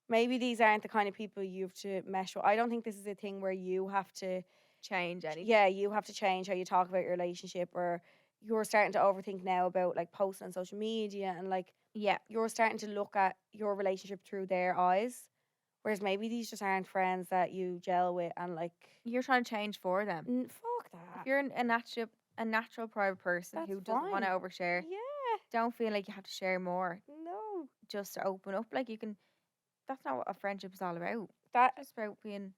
maybe these aren't the kind of people you have to mesh with. I don't think this is a thing where you have to change anything. Yeah, you have to change how you talk about your relationship, or you're starting to overthink now about like posting on social media, and like you're starting to look at your relationship through their eyes, whereas maybe these just aren't friends that you gel with, and like you're trying to change for them. Fuck that. If you're a natural private person who doesn't want to overshare, don't feel like you have to share more. No, just to open up. Like you can. That's not what a friendship is all about. It's about being.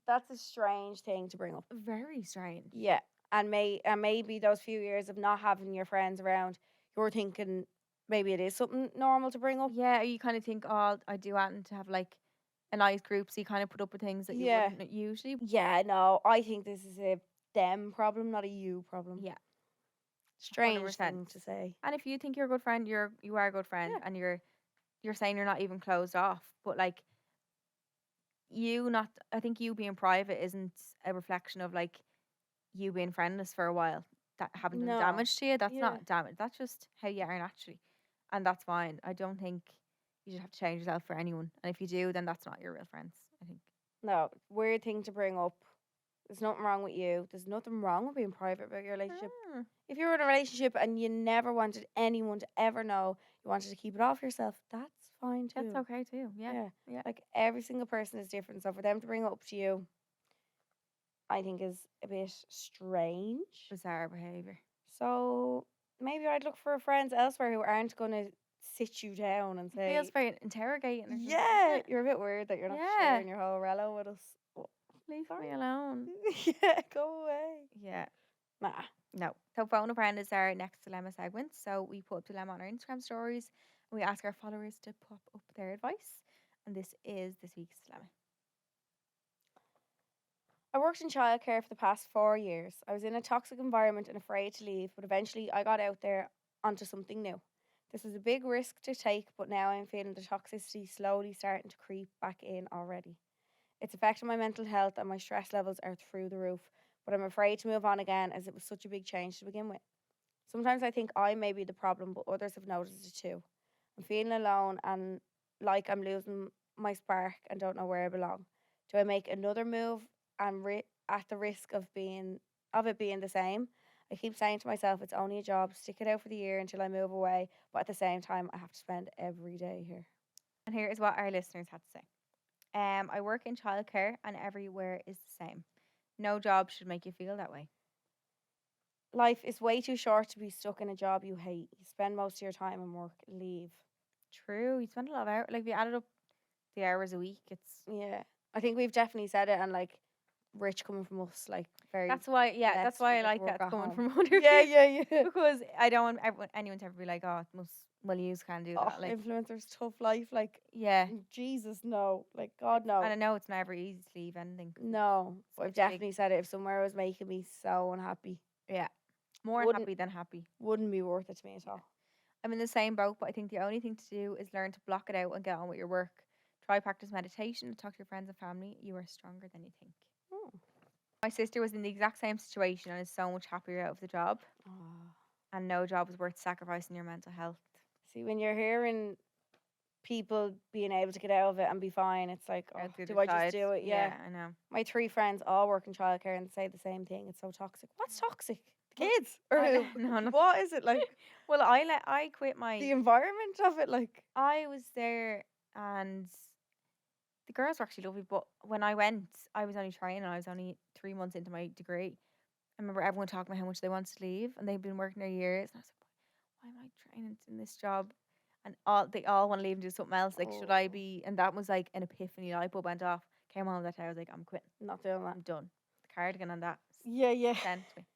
That's a strange thing to bring up. Very strange. Yeah, and maybe those few years of not having your friends around, you're thinking maybe it is something normal to bring up. Yeah, you kind of think, oh, I do want to have like a nice group, so you kind of put up with things that you wouldn't usually. Yeah, no, I think this is a them problem, not a you problem. Yeah, strange 100%. Thing to say. And if you think you're a good friend, you are a good friend, and you're saying you're not even closed off, but like I think you being private isn't a reflection of like you being friendless for a while that haven't done damage to you. That's not damage. That's just how you are naturally, and that's fine. I don't think you should have to change yourself for anyone, and if you do, then that's not your real friends. I think. No, weird thing to bring up. There's nothing wrong with you. There's nothing wrong with being private about your relationship. If you're in a relationship and you never wanted anyone to ever know, you wanted to keep it off yourself, that's fine too. That's okay too. Yeah. Like every single person is different. So for them to bring it up to you, I think is a bit strange. Bizarre behaviour. So maybe I'd look for friends elsewhere who aren't going to sit you down and say... It feels very interrogating. Or yeah, you're a bit weird that you're not sharing your whole relo with us. Leave me alone. Yeah, go away. Yeah. Nah. No. So phone a friend is our next dilemma segment. So we put up dilemma on our Instagram stories and we ask our followers to pop up their advice. And this is this week's dilemma. I worked in childcare for the past 4 years. I was in a toxic environment and afraid to leave, but eventually I got out there onto something new. This was a big risk to take, but now I'm feeling the toxicity slowly starting to creep back in already. It's affecting my mental health and my stress levels are through the roof, but I'm afraid to move on again as it was such a big change to begin with. Sometimes I think I may be the problem, but others have noticed it too. I'm feeling alone and like I'm losing my spark and don't know where I belong. Do I make another move and at the risk of it being the same? I keep saying to myself, it's only a job, stick it out for the year until I move away, but at the same time, I have to spend every day here. And here is what our listeners had to say. I work in childcare and everywhere is the same. No job should make you feel that way. Life is way too short to be stuck in a job you hate. You spend most of your time in work, leave. True, you spend a lot of hours. Like, if you added up the hours a week, it's... Yeah. I think we've definitely said it, and like, rich coming from us, like, very... That's why I like that coming from other people. Yeah. Because I don't want anyone to ever be like, oh, you can't do that. Like, influencers, tough life, like... Yeah. Jesus, no. Like, God, no. And I know it's never easy to leave anything. No. But I've definitely said it. If somewhere was making me so unhappy... Yeah. More unhappy than happy. Wouldn't be worth it to me at all. I'm in the same boat, but I think the only thing to do is learn to block it out and get on with your work. Try practice meditation and talk to your friends and family. You are stronger than you think. My sister was in the exact same situation and is so much happier out of the job. And no job is worth sacrificing your mental health. See, when you're hearing people being able to get out of it and be fine, it's like, do I just do it? Yeah, I know. My 3 friends all work in childcare and say the same thing. It's so toxic. What's toxic? The kids? Or who? No. What is it like? Well, I quit the environment of it. Like, I was there and the girls were actually lovely, but when I went, I was only training. I was only 3 months into my degree. I remember everyone talking about how much they wanted to leave, and they'd been working there years. And I was like, why am I training in this job? And they all want to leave and do something else. Like, should I be? And that was like an epiphany. Light bulb went off. Came home that day. I was like, I'm quitting. Not doing that. I'm done. The cardigan and that. Yeah. Sent me.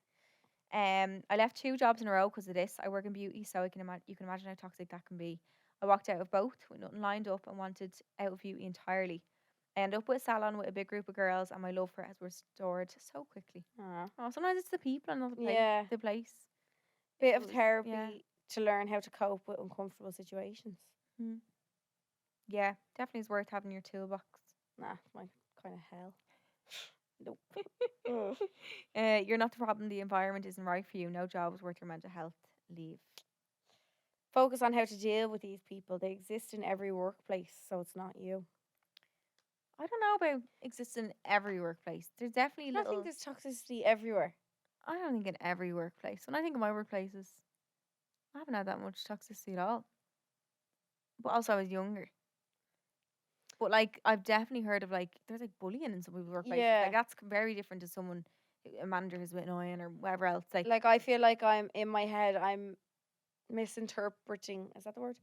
I left 2 jobs in a row because of this. I work in beauty, so you can imagine how toxic that can be. I walked out of both with nothing lined up and wanted out of beauty entirely. I ended up with a salon with a big group of girls, and my love for it has restored so quickly. Oh, sometimes it's the people and not the place. Bit of therapy to learn how to cope with uncomfortable situations. Yeah, definitely is worth having your toolbox. Nah, it's my kind of hell. Nope. You're not the problem. The environment isn't right for you. No job is worth your mental health. Leave. Focus on how to deal with these people. They exist in every workplace, so it's not you. I don't know about existing in every workplace. There's definitely I think there's toxicity everywhere. I don't think in every workplace. When I think of my workplaces, I haven't had that much toxicity at all. But also I was younger. But like I've definitely heard of like there's like bullying in some people's workplaces. Yeah. Like that's very different to someone a manager who's a bit annoying or whatever else. Like I feel like I'm in my head I'm misinterpreting, is that the word?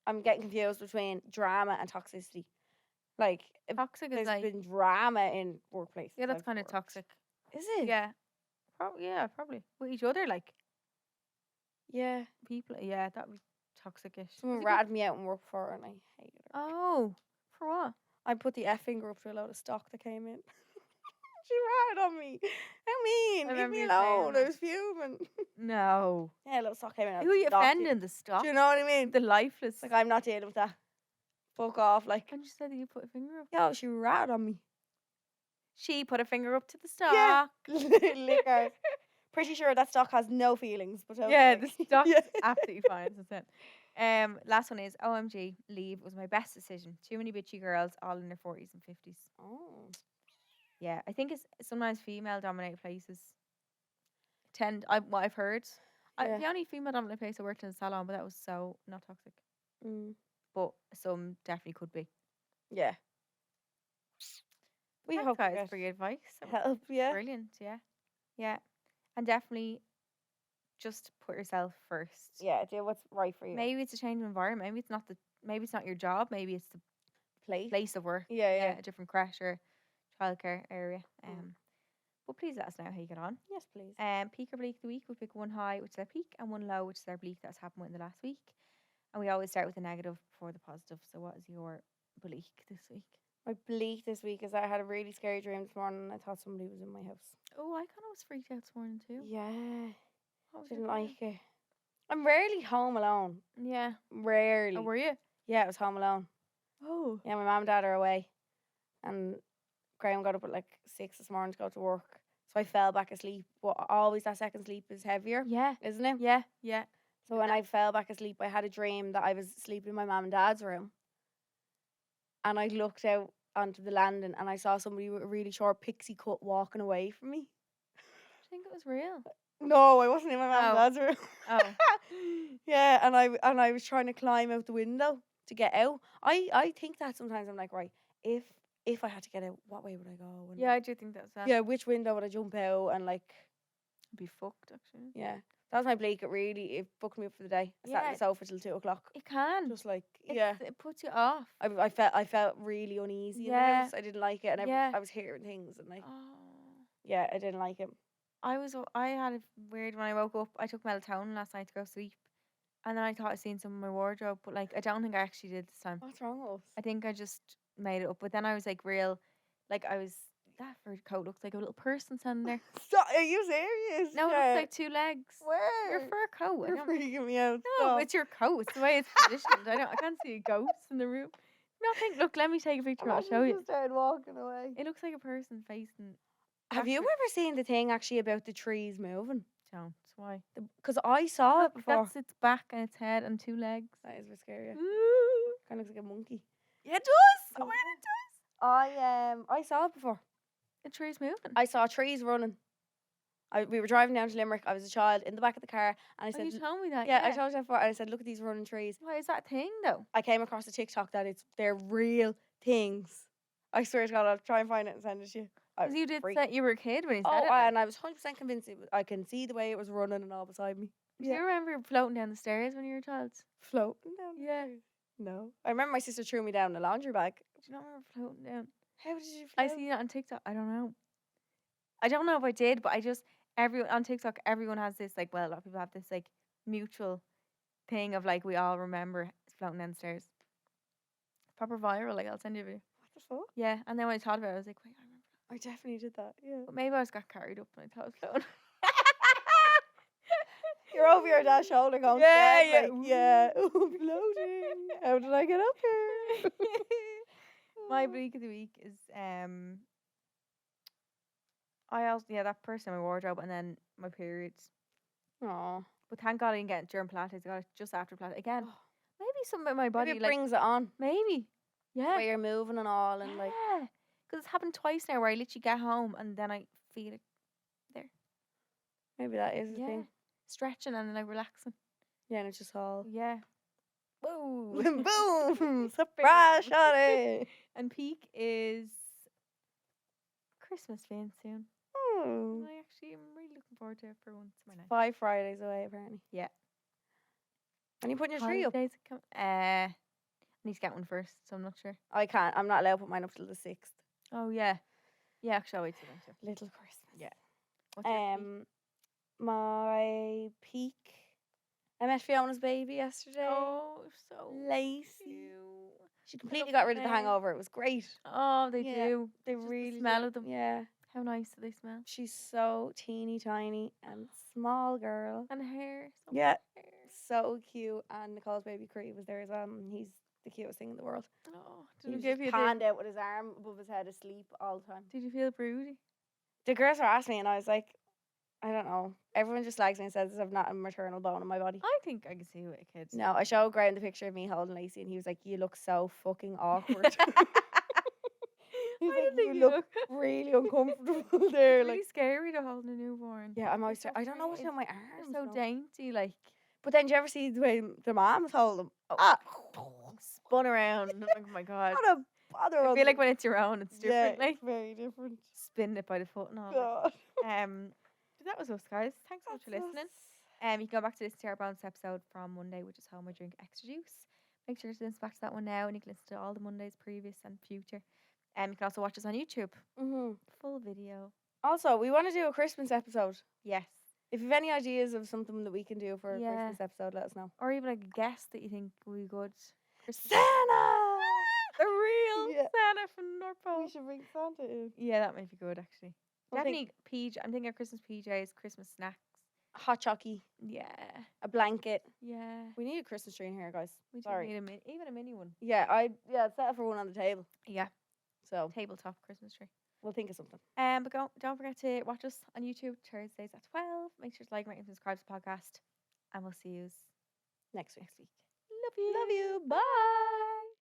I'm getting confused between drama and toxicity. Like toxic is there's been drama in workplaces. Yeah, that's kind of toxic. Is it? Yeah. Probably. With each other, like. Yeah. People, yeah, that would be toxic-ish. Someone ratted me out and worked for her and I hated her. Oh, for what? I put the F finger up to a load of stock that came in. She ratted on me. How mean. Leave me alone. I was fuming. No. Yeah, a little stock came in. Who are you offending? The stock? Do you know what I mean? The lifeless. Like, I'm not dealing with that. Fuck off. Like, and you said that you put a finger up. Yeah, she ratted on me. She put a finger up to the stock. Yeah. Liquor. Pretty sure that stock has no feelings. But okay. Yeah, the stock's absolutely fine. That's it. Last one is OMG, leave was my best decision. Too many bitchy girls, all in their 40s and 50s. Oh. Yeah, I think it's sometimes female-dominated places. What I've heard. The only female-dominated place I worked in a salon, but that was so not toxic. But some definitely could be. Yeah. We hope guys for your advice. Help, yeah. Brilliant, yeah. Yeah. And definitely just put yourself first. Yeah, do what's right for you. Maybe it's a change of environment. Maybe it's not your job. Maybe it's the place of work. Yeah. A different creche or childcare area. But please let us know how you get on. Yes, please. Peak or bleak of the week. We pick one high, which is our peak, and one low, which is our bleak that's happened within the last week. And we always start with the negative before the positive. So what is your bleak this week? My bleak this week is that I had a really scary dream this morning and I thought somebody was in my house. Oh, I kind of was freaked out this morning too. Yeah. Didn't like it. I'm rarely home alone. Yeah. Rarely. Oh, were you? Yeah, I was home alone. Oh. Yeah, my mum and dad are away. And Graham got up at like 6 this morning to go to work. So I fell back asleep. But always that second sleep is heavier. Yeah. Isn't it? Yeah. So when I fell back asleep, I had a dream that I was sleeping in my mum and dad's room. And I looked out onto the landing and I saw somebody with a really short pixie cut walking away from me. I think it was real. No, I wasn't in my mum and dad's room. Oh. Yeah, and I was trying to climb out the window to get out. I think that sometimes I'm like, right, if I had to get out, what way would I go? And yeah, I do think that's that. Yeah, which window would I jump out and like be fucked actually. Yeah. That was my bleak. It fucked me up for the day. I sat on the sofa till 2 o'clock. It can. Just like it puts you off. I felt really uneasy in the house. I didn't like it, and I was hearing things and like yeah, I didn't like it. I had a weird when I woke up. I took melatonin last night to go sleep, and then I thought I'd seen some in my wardrobe, but like I don't think I actually did this time. What's wrong with us? I think I just made it up. But then I was like that fur coat looks like a little person standing there. Stop, are you serious? No, it looks like 2 legs. Where? Your fur coat. You're freaking me out. No, Stop. it's your coat. It's the way it's positioned. I can't see a ghost in the room. Nothing. Look, let me take a picture. I'll show you. Just started walking away. It looks like a person facing. Have you ever seen the thing actually about the trees moving? Don't. Why? Because I saw it before. That's its back and its head and 2 legs. That is a bit scary. Kind of looks like a monkey. Yeah, it does. Oh, it does. I saw it before. The trees moving. I saw trees running. We were driving down to Limerick. I was a child in the back of the car, and I said, "You told me that." Yeah, I told you that before. And I said, "Look at these running trees." Why is that a thing though? I came across a TikTok that they're real things. I swear to God, I'll try and find it and send it to you. Because you did say you were a kid when you said it. And I was 100% convinced I can see the way it was running and all beside me. Do you remember floating down the stairs when you were a child? Floating down? Yeah. No. I remember my sister threw me down in a laundry bag. Do you not remember floating down? How did you float? I seen it on TikTok. I don't know. I don't know if I did, but I just everyone on TikTok, everyone has this like, well, a lot of people have this like mutual thing of like we all remember floating downstairs. Proper viral. Like I'll send you a video. What the fuck? Yeah, and then when I thought about it, I was like, wait, I remember. I definitely did that. Yeah. But maybe I just got carried up and I thought I was floating. You're over your dad's shoulder going, yeah. Ooh, floating. How did I get up here? My week of the week is I also that person in my wardrobe and then my periods. Aww. But thank God I didn't get it during Pilates. I got it just after Pilates. Again, maybe something in my body maybe it brings it on. Maybe. Yeah. Where you're moving and all and like. Yeah. Because it's happened twice now where I literally get home and then I feel it there. Maybe that is the thing. Stretching and then like relaxing. Yeah, and it's just all. Yeah. Boom. Boom. Surprise, shawty. And peak is Christmas being soon. I actually am really looking forward to it for once in my life. 5 Fridays away, apparently. Yeah. And you putting your tree up? I need to get one first, so I'm not sure. I can't. I'm not allowed to put mine up till the 6th. Oh yeah. Yeah, actually I'll wait till then too. Little Christmas. Yeah. What's your peak? My peak. I met Fiona's baby yesterday. Oh, so Lacey. cute. She completely got rid of the hangover. It was great. Oh, they do. They Just really the smell do. of them. Yeah. How nice do they smell? She's so teeny tiny and small girl. And hair. So Yeah. much hair. So cute. And Nicole's baby Cree was there as well. And he's the cutest thing in the world. Oh, He was just panned out with his arm above his head asleep all the time. Did you feel broody? The girls were asking me and I was like, I don't know. Everyone just likes me and says I've not a maternal bone in my body. I think I can see it with a kid. No, I showed Graham the picture of me holding Lacey and he was like, you look so fucking awkward. He's like, you look really uncomfortable there. It's really Like, scary to hold a newborn. yeah, I'm always. So I don't know what to do afraid. with my arms. They're so dainty, like. But then, do you ever see the way the moms hold them? Spun around. I'm like, oh my god. What a bother. I feel like when it's your own, it's different. Yeah, Like very different. spin it by the foot and all. God. But that was us, guys. Thanks so much for listening. You can go back to this to our bonus episode from Monday, which is Hold My Drink Extra Juice. Make sure to listen back to that one now, and you can listen to all the Mondays previous and future. You can also watch us on YouTube. Full video. Also, we want to do a Christmas episode. Yes. If you have any ideas of something that we can do for a Christmas episode, let us know. Or even like a guest that you think would be good. Santa! The real Santa from North Pole. We should bring Santa in. Yeah, that might be good actually. We'll Definitely PJ. I'm thinking of Christmas PJs, Christmas snacks. Hot chocky. Yeah. A blanket. Yeah. We need a Christmas tree in here, guys. We do Sorry. need even a mini one. Yeah, set it for one on the table. Yeah. So Tabletop Christmas tree. we'll think of something. But don't forget to watch us on YouTube Thursdays at 12. Make sure to like, rate, and subscribe to the podcast. And we'll see you Next week. Love you. Love you. Bye.